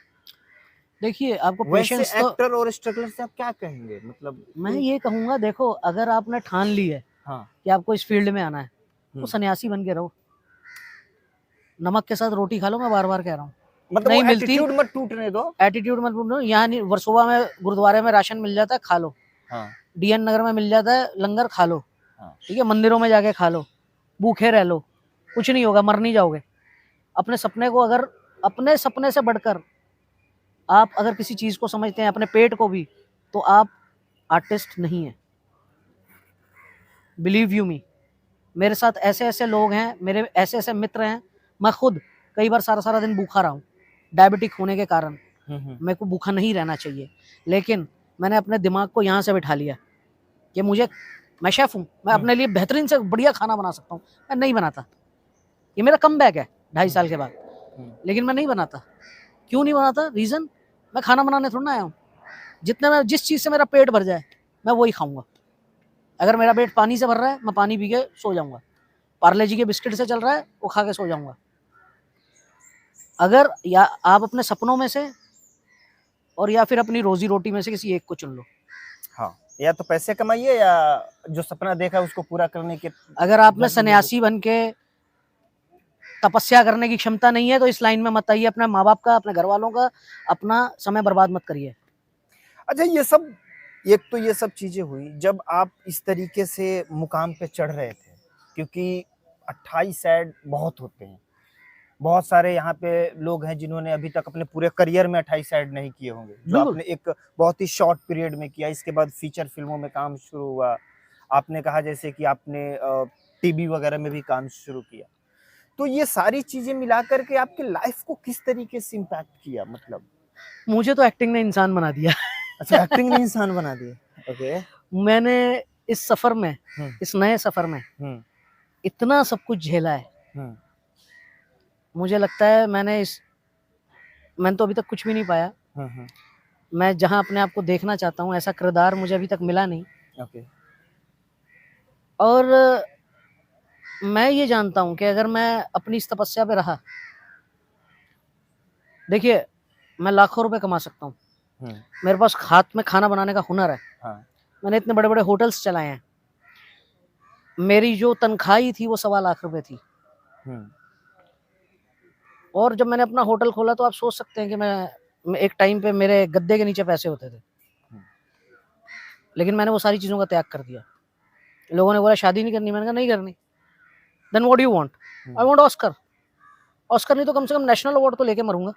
देखिए आपको वैसे पेशेंस तो एक्टर और स्ट्रगलर से आप क्या कहेंगे, मतलब मैं ये कहूंगा, देखो अगर आपने ठान ली है हाँ कि आपको इस फील्ड में आना है तो सन्यासी बन के रहो। नमक के साथ रोटी खा लो, मैं बार बार कह रहा हूँ। मतलब नहीं वो मिलती, एटीट्यूड मत टूटने दो। एटीट्यूड मत बोलो। यहाँ नहीं, वर्सोवा में गुरुद्वारे में राशन मिल जाता है, खा लो। हाँ डीएन नगर में मिल जाता है लंगर, खा लो, हाँ। ठीक है। मंदिरों में जाके खा लो, भूखे रह लो, कुछ नहीं होगा, मर नहीं जाओगे। अपने सपने को, अगर अपने सपने से बढ़कर आप अगर किसी चीज को समझते हैं, अपने पेट को भी, तो आप आर्टिस्ट नहीं है। बिलीव यू मी, मेरे साथ ऐसे ऐसे लोग हैं, मेरे ऐसे ऐसे मित्र हैं। मैं खुद कई बार सारा सारा दिन भूखा रहा हूँ, डायबिटिक होने के कारण। मेरे को भूखा नहीं रहना चाहिए, लेकिन मैंने अपने दिमाग को यहाँ से बिठा लिया कि मैं शेफ हूँ, मैं अपने लिए बेहतरीन से बढ़िया खाना बना सकता हूँ। मैं नहीं बनाता, ये मेरा कमबैक है 2.5 साल के बाद, लेकिन मैं नहीं बनाता। क्यों नहीं बनाता, रीज़न, मैं खाना बनाने थोड़ा ना आया हूँ। जिस चीज़ से मेरा पेट भर जाए मैं वही खाऊंगा। अगर मेरा पेट पानी से भर रहा है, मैं पानी पी के सो जाऊंगा। पार्ले जी के बिस्किट से चल रहा है, वो खा के सो जाऊंगा। अगर या आप अपने सपनों में से और या फिर अपनी रोजी रोटी में से किसी एक को चुन लो। हाँ, या तो पैसे कमाइए या जो सपना देखा उसको पूरा करने के। अगर आप में सन्यासी बन के तपस्या करने की क्षमता नहीं है तो इस लाइन में मत आइए। अपने माँ बाप का, अपने घर वालों का, अपना समय बर्बाद मत करिए। अच्छा, ये सब चीजें हुई जब आप इस तरीके से मुकाम पे चढ़ रहे थे, क्योंकि 28 ऐड बहुत होते हैं। बहुत सारे यहाँ पे लोग हैं जिन्होंने अभी तक अपने पूरे करियर में 28 ऐड नहीं किए होंगे, जो आपने एक बहुत ही शॉर्ट पीरियड में किया। इसके बाद फीचर फिल्मों में काम शुरू हुआ। आपने कहा जैसे कि आपने टीवी वगैरह में भी काम शुरू किया। तो ये सारी चीजें मिला करके आपके लाइफ को किस तरीके से इम्पैक्ट किया, मतलब? मुझे तो एक्टिंग ने इंसान बना दिया। अच्छा, एक्टिंग ने इंसान बना दिया। ओके। मैंने इस सफर में, इस नए सफर में इतना सब कुछ झेला है। मुझे लगता है मैंने तो अभी तक कुछ भी नहीं पाया। मैं जहां अपने आप को देखना चाहता हूं ऐसा किरदार मुझे अभी तक मिला नहीं। ओके। और मैं ये जानता हूं कि अगर मैं अपनी इस तपस्या पे रहा, देखिए मैं लाखों रुपए कमा सकता हूं, मेरे पास हाथ में खाना बनाने का हुनर है। हाँ। मैंने इतने बड़े बड़े होटल्स चलाए हैं। मेरी जो तनख्वाह ही थी वो 1.25 लाख रुपए थी। और जब मैंने अपना होटल खोला तो आप सोच सकते हैं कि मैं एक टाइम पे मेरे गद्दे के नीचे पैसे होते थे, लेकिन मैंने वो सारी चीज़ों का त्याग कर दिया। लोगों ने बोला शादी नहीं करनी, मैंने कहा नहीं करनी। Then what do you want? I want Oscar. Oscar नहीं तो कम से कम नेशनल अवार्ड तो लेके मरूंगा।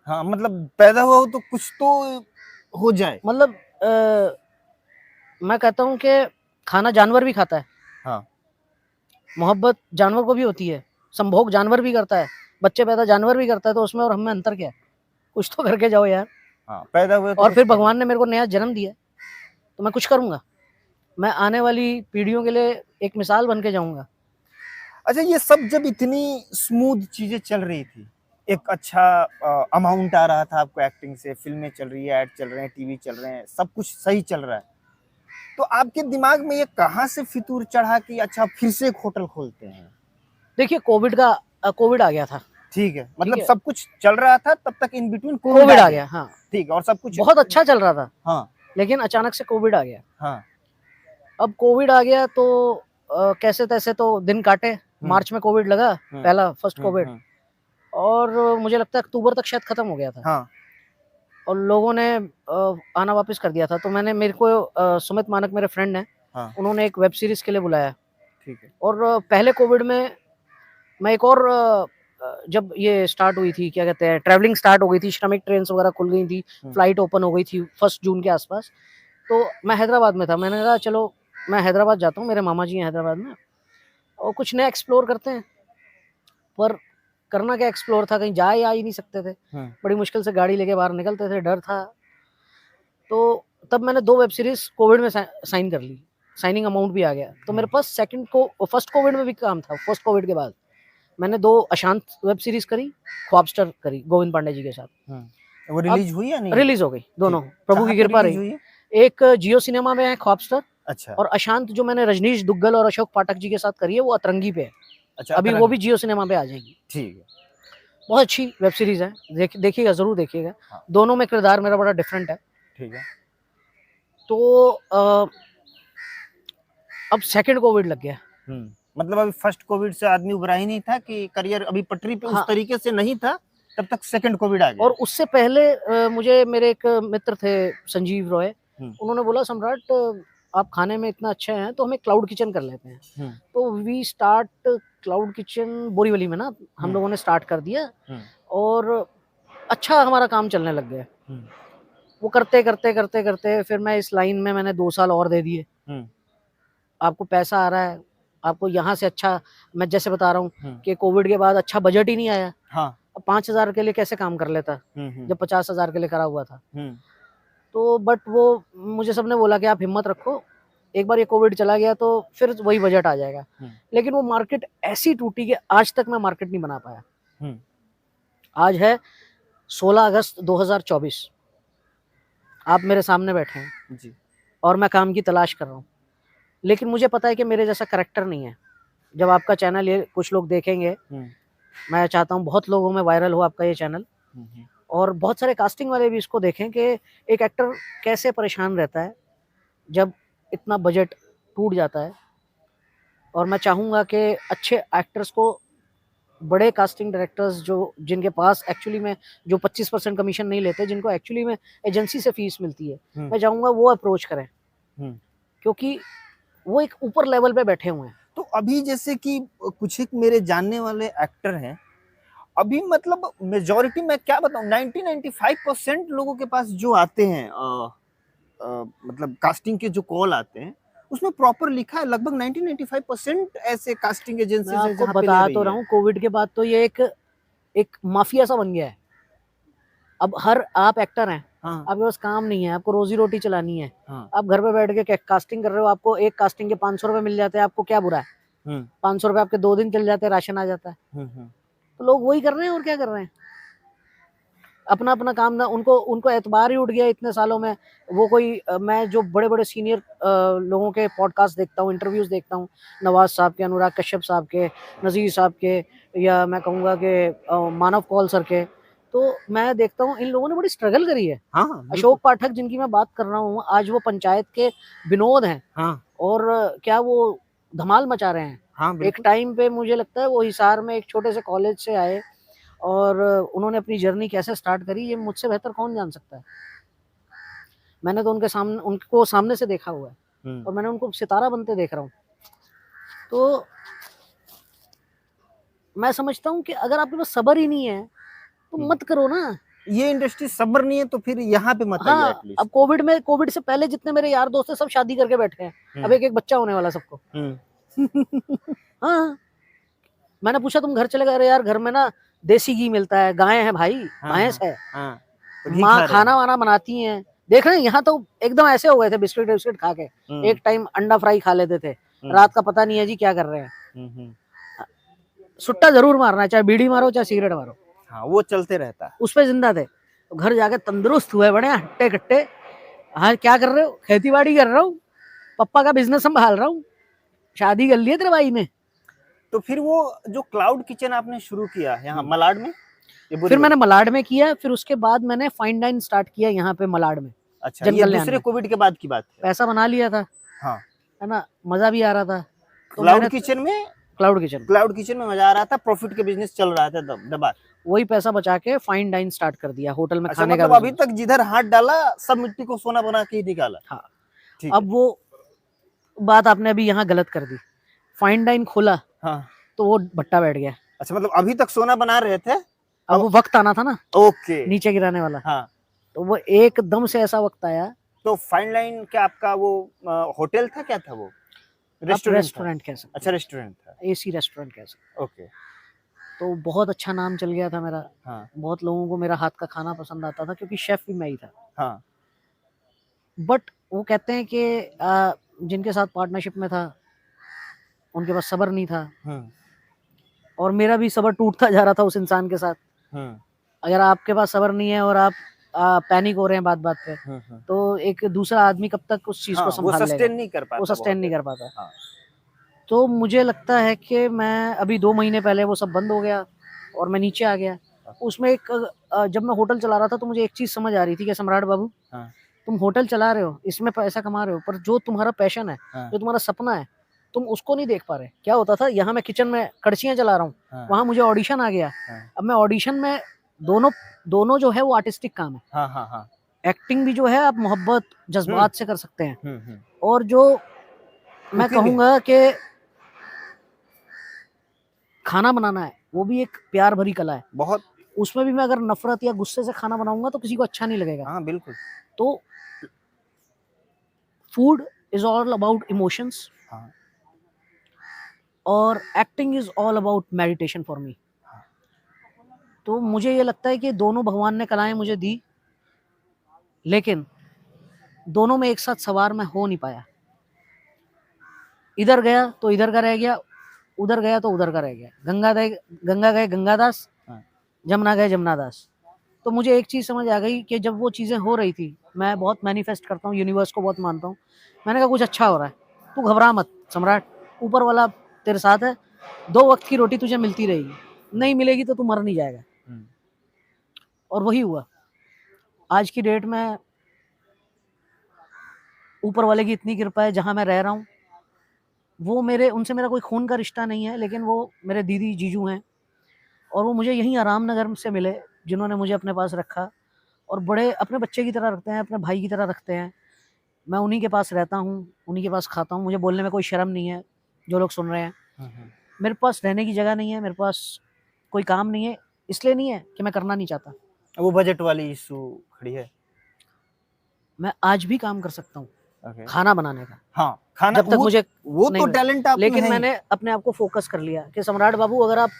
हाँ, मतलब पैदा हुआ हो तो कुछ तो हो जाए। मतलब मैं कहता हूँ कि खाना जानवर भी खाता है, हाँ। मोहब्बत जानवर को भी होती है, संभोग जानवर भी करता है, बच्चे पैदा जानवर भी करता है, तो उसमें और हमें अंतर क्या है? कुछ तो करके जाओ यार। हाँ, पैदा हुए तो और कुछ फिर करो। भगवान ने मेरे को नया जन्म दिया तो मैं कुछ करूंगा। मैं आने वाली पीढ़ियों के लिए एक मिसाल बन के जाऊंगा। अच्छा, ये सब जब इतनी स्मूथ चीजें चल रही थी, एक अच्छा अमाउंट आ रहा था आपको एक्टिंग से, फिल्में चल रही है, ऐड चल रहे हैं, टीवी चल रहे हैं, सब कुछ सही चल रहा है, तो आपके दिमाग में ये कहाँ से फितूर चढ़ा कि अच्छा फिर से एक होटल खोलते हैं? देखिए कोविड आ गया था। ठीक है, मतलब है। सब कुछ चल रहा था, तब तक इन बिटवीन कोविड आ गया। हाँ, ठीक है, और सब कुछ बहुत अच्छा चल रहा था। हाँ लेकिन अचानक से कोविड आ गया। हाँ। अब कोविड आ गया तो कैसे तैसे तो दिन काटे। मार्च में कोविड लगा, पहला फर्स्ट कोविड, और मुझे लगता है अक्टूबर तक शायद खत्म हो गया था। हाँ। और लोगों ने आना वापस कर दिया था। तो मेरे को सुमित मानक मेरे फ्रेंड हैं, हाँ। उन्होंने एक वेब सीरीज के लिए बुलाया। ठीक है। और पहले कोविड में मैं एक और जब ये स्टार्ट हुई थी, क्या कहते हैं, ट्रैवलिंग स्टार्ट हो गई थी, श्रमिक ट्रेन वगैरह खुल गई थी, फ्लाइट ओपन हो गई थी 1 जून के आसपास, तो मैं हैदराबाद में था। मैंने कहा चलो मैं हैदराबाद जाता हूँ, मेरे मामा जी हैं हैदराबाद में, और कुछ नया एक्सप्लोर करते हैं। पर करना क्या एक्सप्लोर था, कहीं जा ही नहीं सकते थे, बड़ी मुश्किल से गाड़ी लेके बाहर निकलते थे, डर था। तो तब मैंने 2 वेब सीरीज कोविड में साइन कर ली, साइनिंग अमाउंट भी आ गया। तो मेरे पास फर्स्ट कोविड में भी काम था। फर्स्ट कोविड के बाद मैंने 2 अशांत वेब सीरीज करी, ख्वाबस्टर करी गोविंद पांडे जी के साथ। वो रिलीज हुई या नहीं? रिलीज हो गई दोनों, प्रभु की कृपा रही। एक जियो सिनेमा में है ख्वाबस्टर, अच्छा। और अशांत जो मैंने रजनीश दुग्गल और अशोक पाठक जी के साथ करी है वो अतरंगी पे है। अच्छा, अभी वो भी जियो सिनेमा पे आ जाएगी। ठीक है। बहुत अच्छी वेब सीरीज है, देखिएगा, जरूर देखिएगा। हाँ। दोनों में किरदार मेरा बड़ा डिफरेंट है। ठीक है। तो अब सेकंड कोविड लग गया। मतलब अभी फर्स्ट कोविड से आदमी उभरा ही नहीं था कि करियर अभी पटरी पे हाँ। उस तरीके से नहीं था, तब तक सेकंड कोविड आ गया। और उससे पहले मुझे मेरे एक मित्र थे संजीव रॉय, उन्होंने बोला सम्राट आप खाने में इतना अच्छे हैं तो हमें क्लाउड किचन कर लेते हैं। तो we start cloud kitchen Borivali में ना, हम लोगों ने स्टार्ट कर दिया, और अच्छा हमारा काम चलने लग गया। वो करते करते करते करते फिर मैं इस लाइन में मैंने 2 साल और दे दिए। आपको पैसा आ रहा है, आपको यहाँ से अच्छा, मैं जैसे बता रहा हूँ कि कोविड के बाद अच्छा बजट ही नहीं आया। हाँ। अब 5,000 के लिए कैसे काम कर लेता जब 50,000 के लिए करा हुआ था। तो बट वो मुझे सबने बोला कि आप हिम्मत रखो, एक बार ये कोविड चला गया तो फिर वही बजट आ जाएगा। लेकिन वो मार्केट ऐसी टूटी कि आज तक मैं मार्केट नहीं बना पाया। आज है 16 अगस्त 2024, आप मेरे सामने बैठे हैं जी। और मैं काम की तलाश कर रहा हूँ, लेकिन मुझे पता है कि मेरे जैसा करैक्टर नहीं है। जब आपका चैनल ये कुछ लोग देखेंगे, मैं चाहता हूँ बहुत लोगों में वायरल हो आपका ये चैनल, और बहुत सारे कास्टिंग वाले भी इसको देखें कि एक एक्टर कैसे परेशान रहता है जब इतना बजट टूट जाता है। और मैं चाहूँगा कि अच्छे एक्टर्स को, बड़े कास्टिंग डायरेक्टर्स जो जिनके पास एक्चुअली में जो 25% कमीशन नहीं लेते, जिनको एक्चुअली में एजेंसी से फीस मिलती है, मैं चाहूँगा वो अप्रोच करें, क्योंकि वो एक ऊपर लेवल पे बैठे हुए हैं। तो अभी जैसे कि कुछ एक मेरे जानने वाले एक्टर हैं, अभी मतलब मेजॉरिटी में क्या बताऊं, 90-95% लोगों के पास जो आते हैं मतलब कास्टिंग के जो कॉल आते हैं, उसमें प्रॉपर लिखा है लगभग 90-95% ऐसे कास्टिंग एजेंसीज हैं जहां पे ले बता रही तो है। रहा हूँ, कोविड के बाद तो ये एक माफिया सा बन गया है। अब हर आप एक्टर हैं, हाँ आपके पास काम नहीं है, आपको रोजी रोटी चलानी है, हाँ आप घर पे बैठ के कास्टिंग कर रहे हो, आपको एक कास्टिंग के 500 रुपए मिल जाते हैं, आपको क्या बुरा है? हम्म 500 रुपए आपके 2 दिन चल जाते हैं, राशन आ जाता है। हम्म तो लोग वही कर रहे हैं और क्या कर रहे हैं, अपना अपना काम ना, उनको एतबार ही उठ गया इतने सालों में। वो कोई मैं जो बड़े बड़े सीनियर लोगों के पॉडकास्ट देखता हूँ, इंटरव्यूज देखता हूँ, नवाज साहब के, अनुराग कश्यप साहब के, नजीर साहब के, या मैं कहूँगा कि मानव कौल सर के, तो मैं देखता हूँ इन लोगों ने बड़ी स्ट्रगल करी है। हाँ बिल्कुल। अशोक पाठक जिनकी मैं बात कर रहा हूँ, आज वो पंचायत के विनोद हैं हाँ और क्या वो धमाल मचा रहे हैं। हाँ एक बिल्कुल। टाइम पे मुझे लगता है वो हिसार में एक छोटे से कॉलेज से आए और उन्होंने अपनी जर्नी कैसे स्टार्ट करी, ये मुझसे बेहतर कौन जान सकता है। मैंने तो उनको सामने से देखा हुआ है और मैंने उनको सितारा बनते देख रहा हूँ। तो मैं समझता हूँ कि अगर आपके पास सब्र ही नहीं है तो मत करो ना। ये इंडस्ट्री सब्र नहीं है तो फिर यहाँ पे मत आइए हाँ, एटलीस्ट। अब कोविड से पहले जितने मेरे यार दोस्त थे सब शादी करके बैठे हैं, अब एक एक बच्चा होने वाला सबको। हाँ, मैंने पूछा तुम घर चले गए? अरे यार घर में ना देसी घी मिलता है, गाय है भाई, भैंस है, हाँ तो घी खा माँ रहे खाना वाना बनाती हैं। देख रहे हैं यहाँ तो एकदम ऐसे हो गए थे बिस्किट बिस्किट खा के। हैं। एक टाइम अंडा फ्राई खा लेते थे, रात का पता नहीं है जी क्या कर रहे हैं। हम्म। सुट्टा जरूर मारना है, चाहे बीड़ी मारो चाहे सिगरेट मारो, हाँ वो चलते रहता है। उस पे जिंदा थे। तो घर जाके तंदुरुस्त हुए, बड़े हट्टे कट्टे। हाँ क्या कर रहे हो? खेती बाड़ी कर रहा हूँ, पप्पा का बिजनेस संभाल रहा हूँ। शादी कर ली है तेरे भाई ने? तो फिर वो जो क्लाउड किचन आपने शुरू किया यहाँ मलाड में, ये बुरी फिर बात- मैंने मलाड में किया, फिर उसके बाद मैंने फाइन डाइन स्टार्ट किया यहाँ पे मलाड में। अच्छा ये जनकल्याण दूसरे में। कोविड के बाद की बात है। पैसा बना लिया था, हाँ है ना, मजा भी आ रहा था। तो क्लाउड मैंने किचन में क्लाउड किचन मजा आ रहा था, प्रॉफिट के बिजनेस चल रहा था दबा। वही पैसा बचा के फाइन डाइन स्टार्ट कर दिया, होटल में अच्छा खाने का मतलब अभी business। तक जिधर हाथ डाला सब मिट्टी को सोना बना के ही निकाला। हाँ। ठीक है। अब वो बात आपने अभी यहाँ गलत कर दी। फाइन डाइन खोला हाँ तो वो भट्टा बैठ गया। अच्छा मतलब अभी तक सोना बना रहे थे। अब वो वक्त आना था ना ओके नीचे गिराने वाला, हाँ तो वो एकदम से ऐसा वक्त आया। तो फाइन लाइन क्या आपका वो होटल था, क्या था वो? आप रेस्टोरेंट रेस्टोरेंट कह सकते अच्छा रेस्टोरेंट था। हैं, एसी रेस्टोरेंट कह सकते ओके हैं। तो बहुत अच्छा नाम चल गया था मेरा। हाँ बहुत लोगों को मेरा हाथ का खाना पसंद आता था क्योंकि शेफ भी मैं ही था। हाँ बट वो कहते हैं कि जिनके साथ पार्टनरशिप में था उनके पास सब्र नहीं था, और मेरा भी सब्र टूटता जा रहा था उस इंसान के साथ। अगर आपके पास सब्र नहीं है और आप पैनिक हो रहे हैं बात बात पे, तो एक दूसरा आदमी कब तक उस चीज को वो संभाल सस्टेन लेगा? नहीं कर पाता। वो सस्टेन नहीं कर पाता। हाँ। तो मुझे लगता है कि मैं अभी 2 महीने पहले वो सब बंद हो गया और मैं नीचे आ गया। उसमें एक जब मैं होटल चला रहा था तो मुझे एक चीज समझ आ रही थी कि सम्राट बाबू, हाँ। तुम होटल चला रहे हो, इसमें पैसा कमा रहे हो, पर जो तुम्हारा पैशन है, हाँ। जो तुम्हारा सपना है, तुम उसको नहीं देख पा रहे। क्या होता था, यहाँ मैं किचन में कड़छियाँ चला रहा हूँ, हाँ। वहां मुझे ऑडिशन आ गया। हाँ। अब मैं ऑडिशन में दोनों जो है वो आर्टिस्टिक काम है। हाँ हाँ हाँ एक्टिंग भी जो है आप मोहब्बत जज्बात से कर सकते हैं, हम्म। और जो मैं Cooking है। कहूँगा कि खाना बनाना है वो भी एक प्यार भरी कला है। बहुत। उसमें भी मैं अगर नफरत या गुस्से से खाना बनाऊंगा तो किसी को अच्छा नहीं लगेगा। हाँ बिल्कुल। तो food is all about emotions, हाँ। और acting is all about meditation for me. तो मुझे ये लगता है कि दोनों भगवान ने कलाएं मुझे दी, लेकिन दोनों में एक साथ सवार मैं हो नहीं पाया। इधर गया तो इधर का रह गया, उधर गया तो उधर का रह गया। गंगा गए गंगादास, जमुना गए जमुनादास। तो मुझे एक चीज़ समझ आ गई कि जब वो चीज़ें हो रही थी, मैं बहुत मैनिफेस्ट करता हूँ, यूनिवर्स को बहुत मानता हूँ। मैंने कहा कुछ अच्छा हो रहा है, तू घबरा मत सम्राट, ऊपर वाला तेरे साथ है। 2 वक्त की रोटी तुझे मिलती रहेगी, नहीं मिलेगी तो तू मर नहीं जाएगा। और वही हुआ। आज की डेट में ऊपर वाले की इतनी कृपा है, जहाँ मैं रह रहा हूँ वो उनसे मेरा कोई खून का रिश्ता नहीं है, लेकिन वो मेरे दीदी जीजू हैं, और वो मुझे यहीं आराम नगर से मिले, जिन्होंने मुझे अपने पास रखा और बड़े अपने बच्चे की तरह रखते हैं, अपने भाई की तरह रखते हैं। मैं उन्हीं के पास रहता हूँ, उन्हीं के पास खाता हूँ। मुझे बोलने में कोई शर्म नहीं है, जो लोग सुन रहे हैं। मेरे पास रहने की जगह नहीं है, मेरे पास कोई काम नहीं है, इसलिए नहीं है कि मैं करना नहीं चाहता। वो बजट वाली इशू खड़ी है। मैं आज भी काम कर सकता हूँ खाना बनाने का, हाँ खाना जब तक मुझे वो नहीं तो मिला। टैलेंट आप में लेकिन है ही। मैंने अपने आप को फोकस कर लिया कि सम्राट बाबू, अगर आप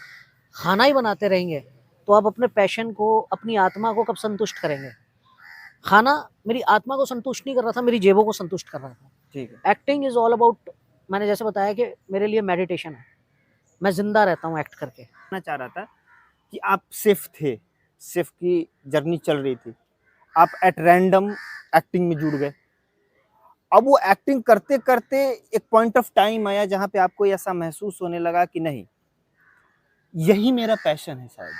खाना ही बनाते रहेंगे तो आप अपने पैशन को, अपनी आत्मा को कब संतुष्ट करेंगे? खाना मेरी आत्मा को संतुष्ट नहीं कर रहा था, मेरी जेबों को संतुष्ट कर रहा था। ठीक है। एक्टिंग इज ऑल अबाउट, मैंने जैसे बताया कि मेरे लिए मेडिटेशन है, मैं जिंदा रहता हूँ एक्ट करके। मैं चाह रहा था कि आप सेफ थे, सेफ की जर्नी चल रही थी, आप एट रैंडम एक्टिंग में जुड़ गए। अब वो एक्टिंग करते करते एक पॉइंट ऑफ टाइम आया जहां पे आपको ऐसा महसूस होने लगा कि नहीं, यही मेरा पैशन है शायद।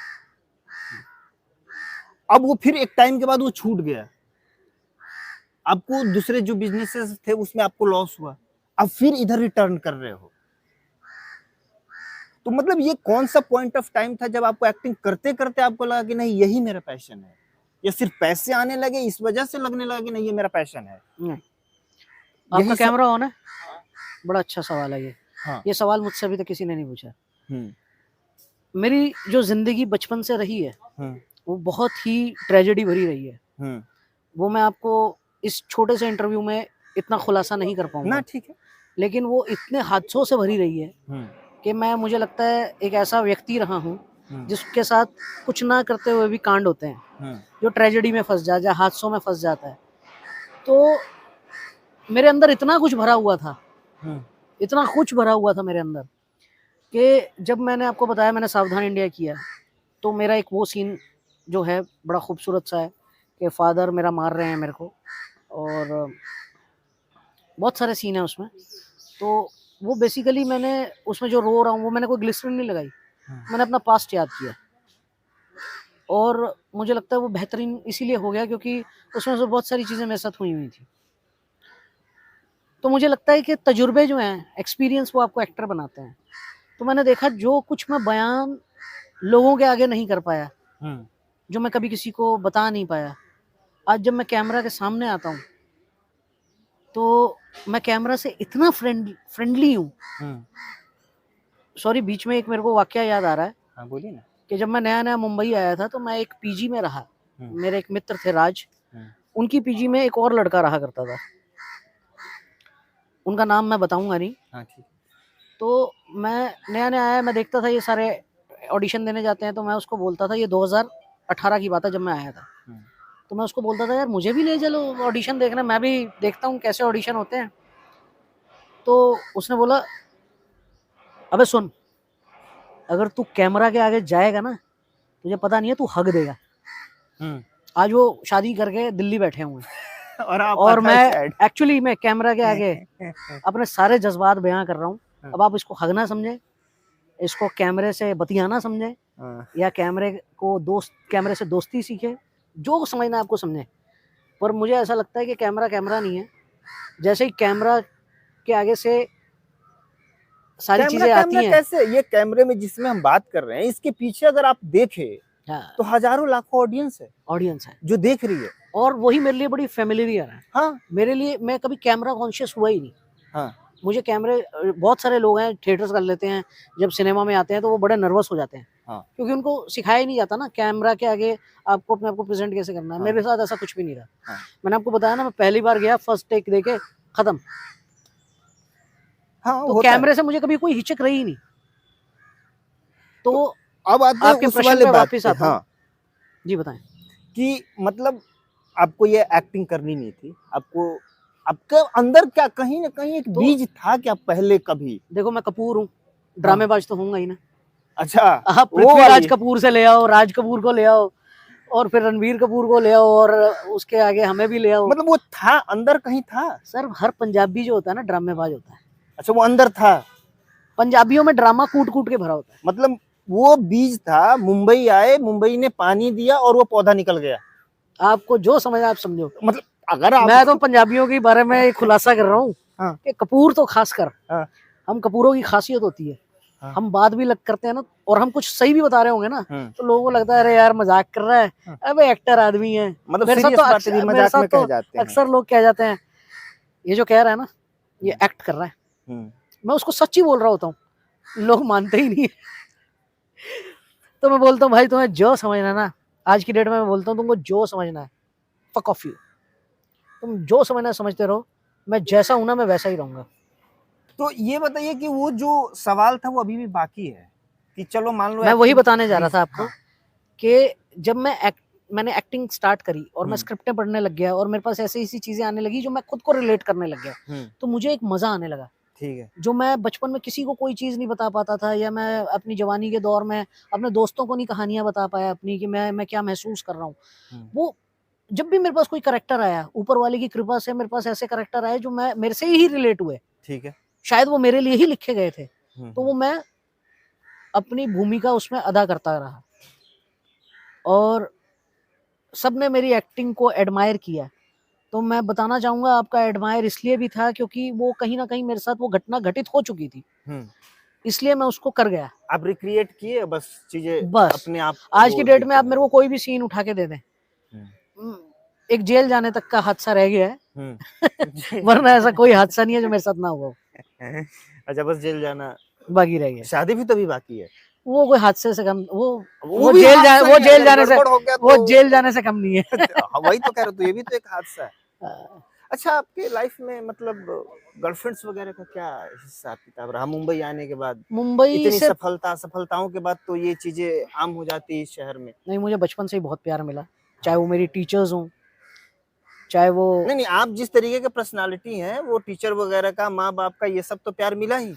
अब वो फिर एक टाइम के बाद वो छूट गया, आपको दूसरे जो बिजनेसेस थे उसमें आपको लॉस हुआ, अब फिर इधर रिटर्न कर रहे हो। तो मतलब ये कौन सा पॉइंट ऑफ टाइम था जब आपको एक्टिंग करते करते आपको लगा कि नहीं यही मेरा पैशन है, या सिर्फ पैसे आने लगे इस वजह से लगने लगा कि नहीं ये मेरा पैशन है? नहीं। यही आपका सब- कैमरा ऑन है? बड़ा अच्छा सवाल है ये। हाँ। ये सवाल मुझसे अभी तक किसी ने नहीं पूछा। हम्म, मेरी जो जिंदगी बचपन से रही है हम्म, वो बहुत ही ट्रेजेडी भरी रही है। हम्म। वो मैं आपको इस छोटे से इंटरव्यू में इतना खुलासा नहीं कर पाऊंगा, ना ठीक है। लेकिन वो इतने हादसों से भरी रही है हम्म, कि मुझे लगता है एक ऐसा व्यक्ति रहा हूँ हम्म, जिसके साथ कुछ ना करते हुए भी कांड होते हैं, हम्म, जो ट्रेजेडी में फंस जाता है, हादसों में फंस जाता है। तो मेरे अंदर इतना कुछ भरा हुआ था, हम्म, इतना कुछ भरा हुआ था मेरे अंदर कि जब मैंने आपको बताया मैंने सावधान इंडिया किया, तो मेरा एक वो सीन जो है बड़ा खूबसूरत सा है कि फादर मेरा मार रहे हैं मेरे को, और बहुत सारे सीन है उसमें। तो वो बेसिकली मैंने उसमें जो रो रहा हूँ वो मैंने कोई ग्लिसरीन नहीं लगाई, मैंने अपना पास्ट याद किया, और मुझे लगता है वो बेहतरीन इसीलिए हो गया क्योंकि उसमें से बहुत सारी चीज़ें मेरे साथ हुई हुई थी। तो मुझे लगता है कि तजुर्बे जो हैं, एक्सपीरियंस, वो आपको एक्टर बनाते हैं। तो मैंने देखा जो कुछ मैं बयान लोगों के आगे नहीं कर पाया, हम्म, जो मैं कभी किसी को बता नहीं पाया, आज जब मैं कैमरा के सामने आता हूँ तो मैं कैमरा से इतना फ्रेंडली हूँ। हम्म। सॉरी, बीच में एक मेरे को वाकया याद आ रहा है हाँ बोलिए ना। कि जब मैं नया नया मुंबई आया था तो मैं एक पीजी में रहा। मेरे एक मित्र थे राज, हम्म, उनकी पीजी में एक और लड़का रहा करता था, उनका नाम मैं बताऊंगा नहीं। हाँ ठीक। तो मैं नया नया आया, मैं देखता था ये सारे ऑडिशन देने जाते हैं, तो मैं उसको बोलता था, ये 2018 की बात है जब मैं आया था, हम्म, तो मैं उसको बोलता था यार मुझे भी ले चलो ऑडिशन देखने, मैं भी देखता हूँ कैसे ऑडिशन होते हैं। तो उसने बोला अबे सुन, अगर तू कैमरा के आगे जाएगा ना तुझे पता नहीं है तू हग देगा। हम्म। आज वो शादी करके दिल्ली बैठे हुए हैं और आप और आता मैं शायद। एक्चुअली मैं कैमरा के आगे अपने सारे जज्बात बयां कर रहा हूँ। अब आप इसको हगना समझे, इसको कैमरे से बतियाना समझे, हाँ, या कैमरे से दोस्ती सीखे, जो समझना है आपको समझे। पर मुझे ऐसा लगता है कि कैमरा कैमरा नहीं है, जैसे ही कैमरा के आगे से सारी कैमरा चीजें आती कैमरा हैं। कैसे, ये कैमरे में जिसमें हम बात कर रहे हैं इसके पीछे अगर आप देखें तो हजारों लाखों ऑडियंस है ऑडियंस है जो देख रही है। और वही मेरे लिए बड़ी फेमिलियर है। हाँ, मेरे लिए, मैं कभी कैमरा कॉन्शियस हुआ ही नहीं। हाँ, मुझे कैमरे, बहुत सारे लोग हैं थिएटर्स कर लेते हैं, जब सिनेमा में आते हैं तो वो बड़े नर्वस हो जाते हैं, हाँ। क्योंकि उनको सिखाया ही नहीं जाता ना कैमरा के आगे आपको अपने आप को प्रेजेंट कैसे करना है। हाँ। मेरे साथ ऐसा कुछ भी नहीं रहा। हाँ। मैंने आपको बताया ना, मैं पहली बार गया, फर्स्ट टेक देके खत्म। हाँ, तो होता है। कैमरे से मुझे कभी कोई हिचक रही नहीं। तो अब आते आपके हैं उस प्रश्न वाले पे बात वापस पे, आता हूँ। हाँ, जी बताएं। कि मतलब आपको ये एक्टिंग करनी नहीं थी, आपको आपके अंदर क्या कहीं ना कहीं एक बीज था क्या पहले कभी? देखो मैं कपूर हूँ, ड्रामेबाज तो होऊंगा ही ना। अच्छा, आप वो पृथ्वीराज वाली। कपूर से ले आओ, राज कपूर को ले आओ, और फिर रणवीर कपूर को ले आओ, और उसके आगे हमें भी ले आओ। मतलब वो था, अंदर कहीं था। सर हर पंजाबी जो होता है ना ड्रामेबाज होता है। अच्छा, वो अंदर था, पंजाबियों में ड्रामा कूट कूट के भरा होता है। मतलब वो बीज था, मुंबई आए, मुंबई ने पानी दिया और वो पौधा निकल गया। आपको जो समझना आप समझो। मतलब अगर आप मैं तो पंजाबियों के बारे में एक खुलासा कर रहा हूँ हाँ। कि कपूर तो खासकर, हाँ। हम कपूरों की खासियत होती है, हाँ। हम बात भी लग करते हैं ना, और हम कुछ सही भी बता रहे होंगे ना, हम्म। तो लोगों को लगता है अरे यार मजाक कर रहा है, हाँ। अबे एक्टर आदमी है। मतलब मेरे साथ सीरियस तो बातें भी मेरे मजाक साथ में तो कह जाते हैं। अक्सर लोग कह जाते हैं ये जो कह रहा है ना ये एक्ट कर रहा है। हम्म। मैं उसको सच्ची बोल रहा होता हूँ, लोग मानते ही नहीं है। तो मैं बोलता हूँ भाई तुम्हें जो समझना है ना, आज की डेट में मैं बोलता हूँ तुमको जो समझना है फक ऑफ यू, तुम जो समझना है समझते रहो, मैं जैसा हूं ना मैं वैसा ही रहूंगा। तो ये बताइए कि वो जो सवाल था वो अभी भी बाकी है कि चलो मान लो मैं वही acting- बताने जा रहा था आपको हाँ। कि जब मैं मैंने एक्टिंग स्टार्ट करी और मैं स्क्रिप्टें पढ़ने लग गया और मेरे पास ऐसी ऐसी चीजें आने लगी जो मैं खुद को रिलेट करने लग गया, तो मुझे एक मजा आने लगा। ठीक है। जो मैं बचपन में किसी को कोई चीज नहीं बता पाता था, या मैं अपनी जवानी के दौर में अपने दोस्तों को नहीं कहानियां बता पाया अपनी कि मैं क्या महसूस कर रहा हूँ, वो जब भी मेरे पास कोई करेक्टर आया, ऊपर वाले की कृपा से मेरे पास ऐसे करेक्टर आए जो मैं मेरे से ही रिलेट हुए, ठीक है। शायद वो मेरे लिए ही लिखे गए थे, तो वो मैं अपनी भूमिका उसमें अदा करता रहा और सबने मेरी एक्टिंग को एडमायर किया। तो मैं बताना चाहूंगा आपका एडमायर इसलिए भी था क्योंकि वो कहीं ना कहीं मेरे साथ वो घटना घटित हो चुकी थी, इसलिए मैं उसको कर गया। आप रिक्रिएट किए बस चीजें बस अपने आप। आज की डेट में आप मेरे को कोई भी सीन उठा के दे दें, एक जेल जाने तक का हादसा रह गया है वरना ऐसा कोई हादसा नहीं है जो मेरे साथ ना हुआ हो। अच्छा, बस जेल जाना बाकी रह गया। शादी भी तभी बाकी है। वो कोई हादसे से कम, वो भी जेल हादसा ही है, जेल अगर जाने से गड़बड़ हो गया वो तो- जेल जाने से कम नहीं है। हाँ, वही तो कह रहा हूँ, तो ये भी तो एक हादसा है। अच्छा, आपके लाइफ में मतलब गर्लफ्रेंड्स वगैरह का क्या हिसाब किताब रहा मुंबई आने के बाद? मुंबई इतनी से सफलताओं के बाद तो ये चीजें आम हो जाती है इस शहर में। नहीं, मुझे बचपन से ही बहुत प्यार मिला, चाहे वो मेरी टीचर्स हों, चाहे वो नहीं नहीं, आप जिस तरीके के पर्सनालिटी हैं, वो टीचर वगैरह का, माँ बाप का, ये सब तो प्यार मिला ही।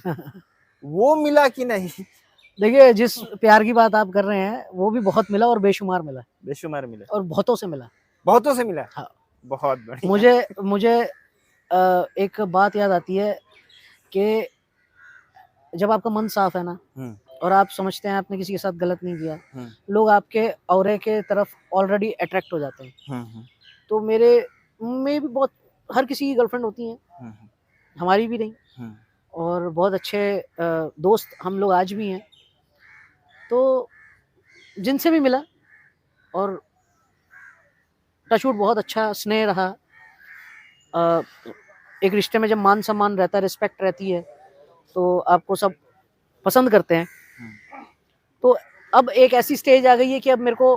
वो मिला कि नहीं? देखिए, जिस प्यार की बात आप कर रहे हैं वो भी बहुत मिला और बेशुमार मिला बेशुमार मिला, और बहुतों से मिला। बहुतों से मिला। हाँ। बहुत बढ़िया। मुझे एक बात याद आती है कि जब आपका मन साफ है ना और आप समझते हैं आपने किसी के साथ गलत नहीं किया, लोग आपके ऑरे के तरफ ऑलरेडी अट्रैक्ट हो जाते हैं। तो मेरे में भी बहुत, हर किसी की गर्लफ्रेंड होती हैं, हमारी भी नहीं, और बहुत अच्छे दोस्त हम लोग आज भी हैं। तो जिनसे भी मिला और टचवुड बहुत अच्छा स्नेह रहा। एक रिश्ते में जब मान सम्मान रहता है, रिस्पेक्ट रहती है, तो आपको सब पसंद करते हैं। तो अब एक ऐसी स्टेज आ गई है कि अब मेरे को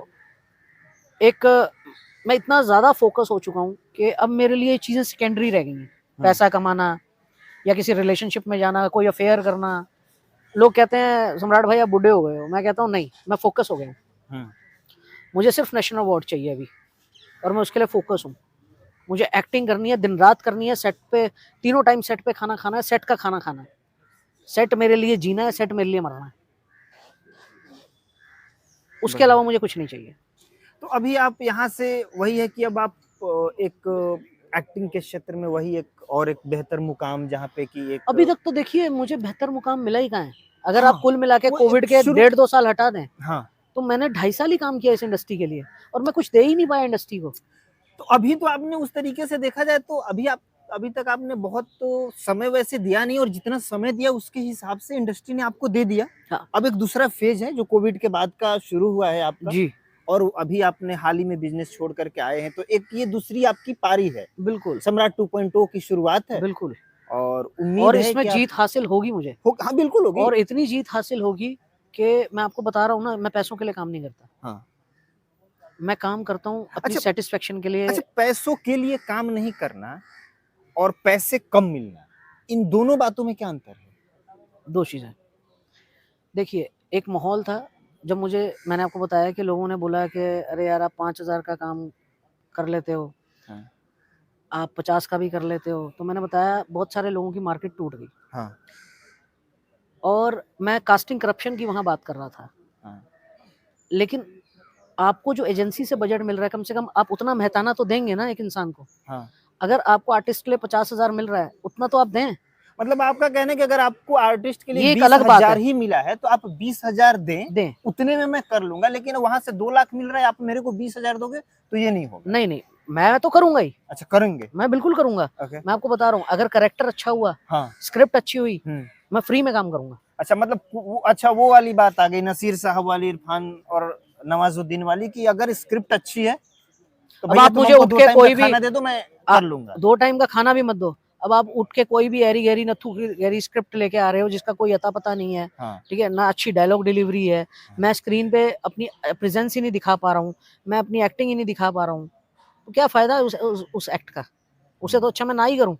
मैं इतना ज़्यादा फोकस हो चुका हूँ कि अब मेरे लिए चीज़ें सेकेंडरी रह गई हैं। पैसा कमाना या किसी रिलेशनशिप में जाना, कोई अफेयर करना। लोग कहते हैं सम्राट भाई आप बूढ़े हो गए हो, मैं कहता हूँ नहीं, मैं फोकस हो गया हूँ। मुझे सिर्फ नेशनल अवार्ड चाहिए अभी और मैं उसके लिए फोकस हूँ। मुझे एक्टिंग करनी है, दिन रात करनी है, सेट पे तीनों टाइम सेट पे खाना खाना है, सेट का खाना खाना है। सेट मेरे लिए जीना है, सेट मेरे लिए मरना है। उसके अलावा मुझे कुछ नहीं चाहिए। तो अभी आप यहाँ से वही है कि अब आप एक एक्टिंग के क्षेत्र में वही एक बेहतर मुकाम जहाँ पे कि एक अभी तक तो देखिए मुझे बेहतर मुकाम मिला ही कहाँ है। अगर हाँ, आप कुल मिला के वो कोविड के शुरू- 1.5-2 साल हटा दें, हाँ, तो मैंने 2.5 साल ही काम किया इस इंडस्ट्री के लिए और मैं कुछ दे ही नहीं पाया इंडस्ट्री को। तो अभी तो आपने उस तरीके से देखा जाए तो अभी तक आपने बहुत तो समय वैसे दिया नहीं, और जितना समय दिया उसके हिसाब से इंडस्ट्री ने आपको दे दिया। हाँ। अब एक दूसरा फेज है जो कोविड के बाद का शुरू हुआ है आपका, जी और अभी आपने हाल ही में बिजनेस छोड़ करके आए हैं, तो एक ये दूसरी आपकी पारी है, बिल्कुल सम्राट 2.0 की शुरुआत है। बिल्कुल। और उम्मीद और है इसमें कि आप- जीत हासिल होगी मुझे, हाँ बिल्कुल होगी। और इतनी जीत हासिल होगी कि मैं आपको बता रहा हूँ ना, मैं पैसों के लिए काम नहीं करता। हाँ। मैं काम करता हूँ अपनी अच्छा, सेटिस्फेक्शन के लिए। अच्छा, पैसों के लिए काम नहीं करना और पैसे कम मिलना, इन दोनों बातों में क्या अंतर है? 2 चीज़ें। देखिए, एक माहौल था जब मैंने आपको बताया कि लोगों ने बोला कि अरे यार आप 5,000 का काम कर लेते हो, हाँ। आप 50 का भी कर लेते हो। तो मैंने बताया बहुत सारे लोगों की मार्केट टूट गई। हाँ। और मैं कास्टिंग करप्शन की वहाँ बात कर रहा था। हाँ। लेकिन आपको जो एजेंसी से बजट मिल रहा है, कम से कम आप उतना मेहताना तो देंगे ना एक इंसान को। हाँ। अगर आपको आर्टिस्ट के लिए 50,000 मिल रहा है, उतना तो आप दें। मतलब आपका कहना है कि अगर आपको आर्टिस्ट के ये लिए एक अलग बात 20,000 है। ही मिला है तो आप 20,000 दें, उतने में मैं कर लूंगा, लेकिन वहां से 2 लाख मिल रहा है, आप मेरे को 20,000 दोगे तो ये नहीं होगा। नहीं, मैं तो करूंगा ही। अच्छा, करेंगे? मैं बिल्कुल करूंगा। मैं आपको बता रहा हूँ, अगर कैरेक्टर अच्छा हुआ, हाँ। स्क्रिप्ट अच्छी हुई, मैं फ्री में काम करूंगा। अच्छा, मतलब अच्छा, वो वाली बात आ गई नसीर साहब वाली, इरफान और नवाजुद्दीन वाली, कि अगर स्क्रिप्ट अच्छी है तो अब भैया आप तुम मुझे हमको उठ 2 के टाइम कोई का भी खाना दे दो, मैं कर लूंगा। 2 टाइम का खाना भी मत दो। अब आप उठ के कोई भी ऐरी गहरी नथु गहरी स्क्रिप्ट लेके आ रहे हो जिसका कोई अता पता नहीं है, ठीक है ना, अच्छी डायलॉग डिलीवरी है, मैं स्क्रीन पे अपनी प्रेजेंस ही नहीं दिखा पा रहा हूँ, मैं अपनी एक्टिंग ही नहीं दिखा पा रहा हूँ, तो क्या फायदा है उस एक्ट का? उसे तो अच्छा मैं ना ही करूँ।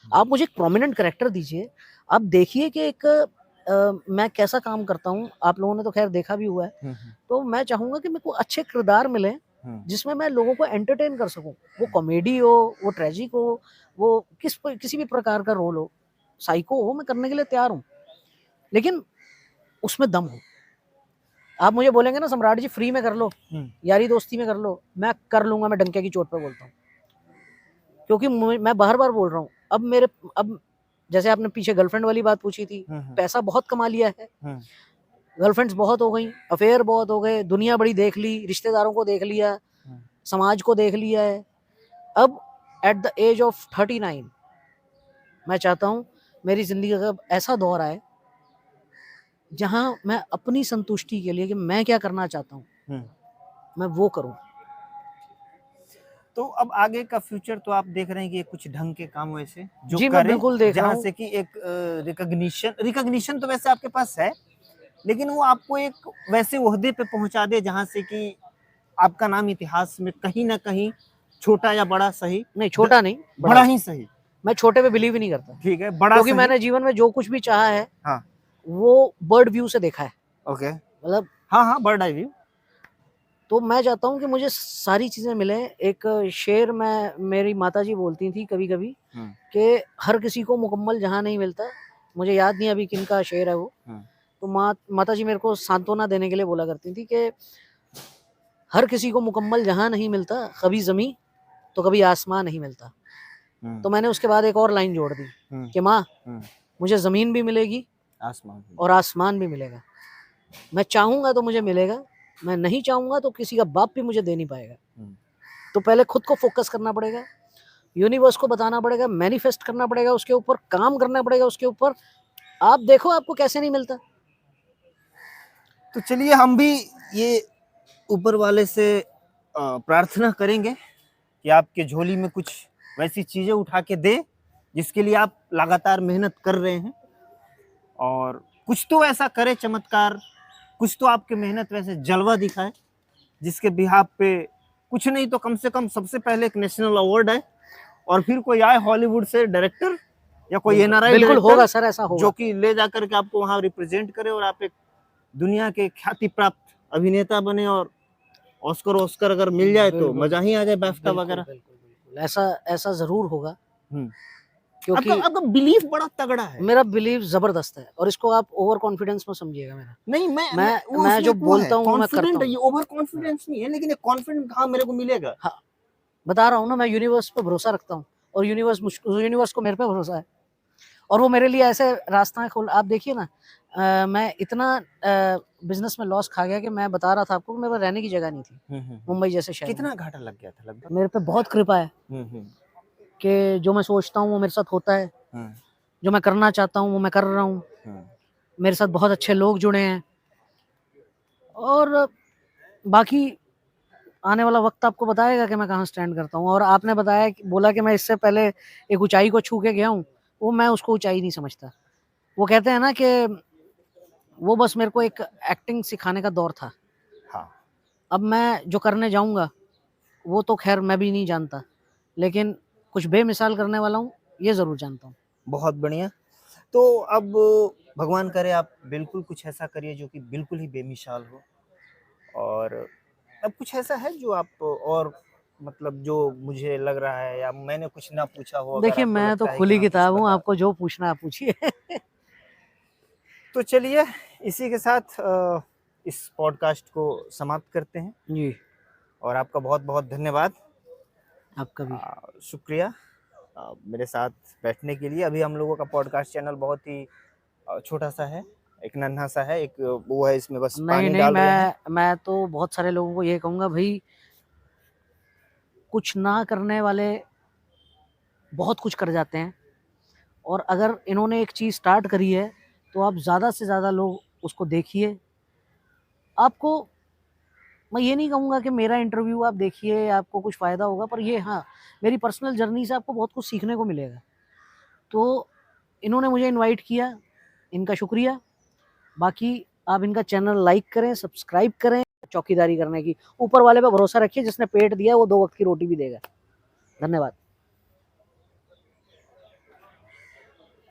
आप मुझे एक प्रोमिनेंट कैरेक्टर दीजिए, आप देखिए कि मैं कैसा काम करता हूँ। आप लोगों ने तो खैर देखा भी हुआ है। तो मैं चाहूंगा कि मेरे को अच्छे किरदार मिले जिसमें मैं लोगों को एंटरटेन कर सकूं। वो कॉमेडी हो, वो ट्रेजिक हो, वो किसी भी प्रकार का रोल हो, साइको हो, मैं करने के लिए तैयार हूँ, लेकिन उसमें दम हो। आप मुझे बोलेंगे ना सम्राट जी फ्री में कर लो, यारी दोस्ती में कर लो, मैं कर लूंगा, मैं डंके की चोट पे बोलता हूँ। क्योंकि मैं बार बार बोल रहा हूँ, अब जैसे आपने पीछे गर्लफ्रेंड वाली बात पूछी थी, पैसा बहुत कमा लिया है, गर्लफ्रेंड्स बहुत हो गई, अफेयर बहुत हो गए, दुनिया बड़ी देख ली, रिश्तेदारों को देख लिया, समाज को देख लिया है। अब एट द एज ऑफ 39 मैं चाहता हूँ मेरी जिंदगी का ऐसा दौर आए जहां मैं अपनी संतुष्टि के लिए कि मैं क्या करना चाहता हूँ मैं वो करूँ। तो अब आगे का फ्यूचर तो आप देख रहे हैं कि कुछ ढंग के काम वैसे जो जी, मैं करें, बिल्कुल देख रहा जहाँ हूँ। से कि एक रिकॉग्निशन तो वैसे आपके पास है, लेकिन वो आपको एक वैसे ओहदे पे पहुंचा दे जहाँ से कि आपका नाम इतिहास में कहीं ना कहीं, छोटा या बड़ा सही, नहीं छोटा नहीं, बड़ा ही सही, मैं छोटे पे बिलीव ही नहीं करता, ठीक है, बड़ा क्योंकि सही। मैंने जीवन में जो कुछ भी चाहा है हाँ, वो बर्ड व्यू से देखा है। ओके, मतलब हाँ, बर्ड आई व्यू। तो मैं चाहता हूँ कि मुझे सारी चीजें मिले। एक शेर मेरी माताजी बोलती थी कभी कभी कि हर किसी को मुकम्मल जहां नहीं मिलता, मुझे याद नहीं अभी किनका शेर है वो, तो माताजी मेरे को सांत्वना देने के लिए बोला करती थी कि हर किसी को मुकम्मल जहां नहीं मिलता, कभी जमीन तो कभी आसमान नहीं मिलता। तो मैंने उसके बाद एक और लाइन जोड़ दी कि माँ मुझे जमीन भी मिलेगी, आसमान भी मिलेगा। मैं चाहूंगा तो मुझे मिलेगा, मैं नहीं चाहूंगा तो किसी का बाप भी मुझे दे नहीं पाएगा। तो पहले खुद को फोकस करना पड़ेगा, यूनिवर्स को बताना पड़ेगा, मैनिफेस्ट करना पड़ेगा, उसके ऊपर काम करना पड़ेगा, उसके ऊपर आप देखो आपको कैसे नहीं मिलता। तो चलिए हम भी ये ऊपर वाले से प्रार्थना करेंगे कि आपके झोली में कुछ वैसी चीजें उठा के दे जिसके लिए आप लगातार मेहनत कर रहे हैं, और कुछ तो ऐसा करे चमत्कार, कुछ तो आपकी मेहनत वैसे जलवा दिखाए जिसके बिहाफ पे कुछ नहीं तो कम से कम सबसे पहले एक नेशनल अवार्ड है, और फिर कोई आए हॉलीवुड से डायरेक्टर या कोई एनआरआई बिल्कुल डायरेक्टर होगा सर, ऐसा होगा, जो कि ले जाकर के आपको वहां रिप्रेजेंट करे और आप एक दुनिया के ख्याति प्राप्त अभिनेता बने, और ऑस्कर अगर मिल जाए तो मजा ही आ जाए, बाफ्टा वगैरह। ऐसा जरूर होगा, क्योंकि आपका बिलीफ बड़ा तगड़ा है। मेरा बिलीव जबरदस्त है, और इसको आप ओवर कॉन्फिडेंस में समझिएगा। मेरा नहीं, मैं जो बोलता हूँ मैं करता हूँ। ये ओवर कॉन्फिडेंस नहीं है, लेकिन एक कॉन्फिडेंट हाँ मेरे को मिलेगा। हाँ, बता रहा हूँ ना, मैं यूनिवर्स पे भरोसा रखता हूँ, और यूनिवर्स को मेरे पे भरोसा है, और वो मेरे लिए ऐसे रास्ता खोल। आप देखिए ना, मैं इतना बिजनेस में लॉस खा गया कि मैं बता रहा था आपको कि मेरे पास रहने की जगह नहीं थी मुंबई जैसे शहर। कितना घाटा लग गया था लगभग? मेरे पे बहुत कृपा है कि जो मैं सोचता हूँ वो मेरे साथ होता है, जो मैं करना चाहता हूँ वो मैं कर रहा हूँ, मेरे साथ बहुत अच्छे लोग जुड़े हैं, और बाकी आने वाला वक्त आपको बताएगा कि मैं कहाँ स्टैंड करता हूँ। और आपने बोला कि मैं इससे पहले एक ऊंचाई को छू के गया हूँ, वो मैं उसको ऊंचाई नहीं समझता। वो कहते हैं ना कि वो बस मेरे को एक एक्टिंग सिखाने का दौर था। हाँ। अब मैं जो करने जाऊंगा वो तो खैर मैं भी नहीं जानता, लेकिन कुछ बेमिसाल करने वाला हूँ ये जरूर जानता हूँ। बहुत बढ़िया। तो अब भगवान करे आप बिल्कुल कुछ ऐसा करिए जो कि बिल्कुल ही बेमिसाल हो, और अब कुछ ऐसा है जो आप और मतलब जो मुझे लग रहा है या मैंने कुछ ना पूछा हो। देखिए मैं तो खुली किताब हूँ, आपको जो पूछना है आप पूछिए। तो चलिए इसी के साथ इस पॉडकास्ट को समाप्त करते हैं जी, और आपका बहुत बहुत धन्यवाद। आपका भी शुक्रिया मेरे साथ बैठने के लिए। अभी हम लोगों का पॉडकास्ट चैनल बहुत ही छोटा सा है, एक नन्हा सा है, एक वो है, इसमें बस पानी डाल रहे हैं। मैं तो बहुत सारे लोगों को ये कहूँगा, भाई कुछ ना करने वाले बहुत कुछ कर जाते हैं, और अगर इन्होंने एक चीज़ स्टार्ट करी है तो आप ज़्यादा से ज़्यादा लोग उसको देखिए। आपको मैं ये नहीं कहूँगा कि मेरा इंटरव्यू आप देखिए आपको कुछ फ़ायदा होगा, पर ये हाँ, मेरी पर्सनल जर्नी से आपको बहुत कुछ सीखने को मिलेगा। तो इन्होंने मुझे इनवाइट किया, इनका शुक्रिया। बाकी आप इनका चैनल लाइक करें, सब्सक्राइब करें, चौकीदारी करने की। ऊपर वाले पे भरोसा रखिए, जिसने पेट दिया वो 2 वक्त की रोटी भी देगा। धन्यवाद।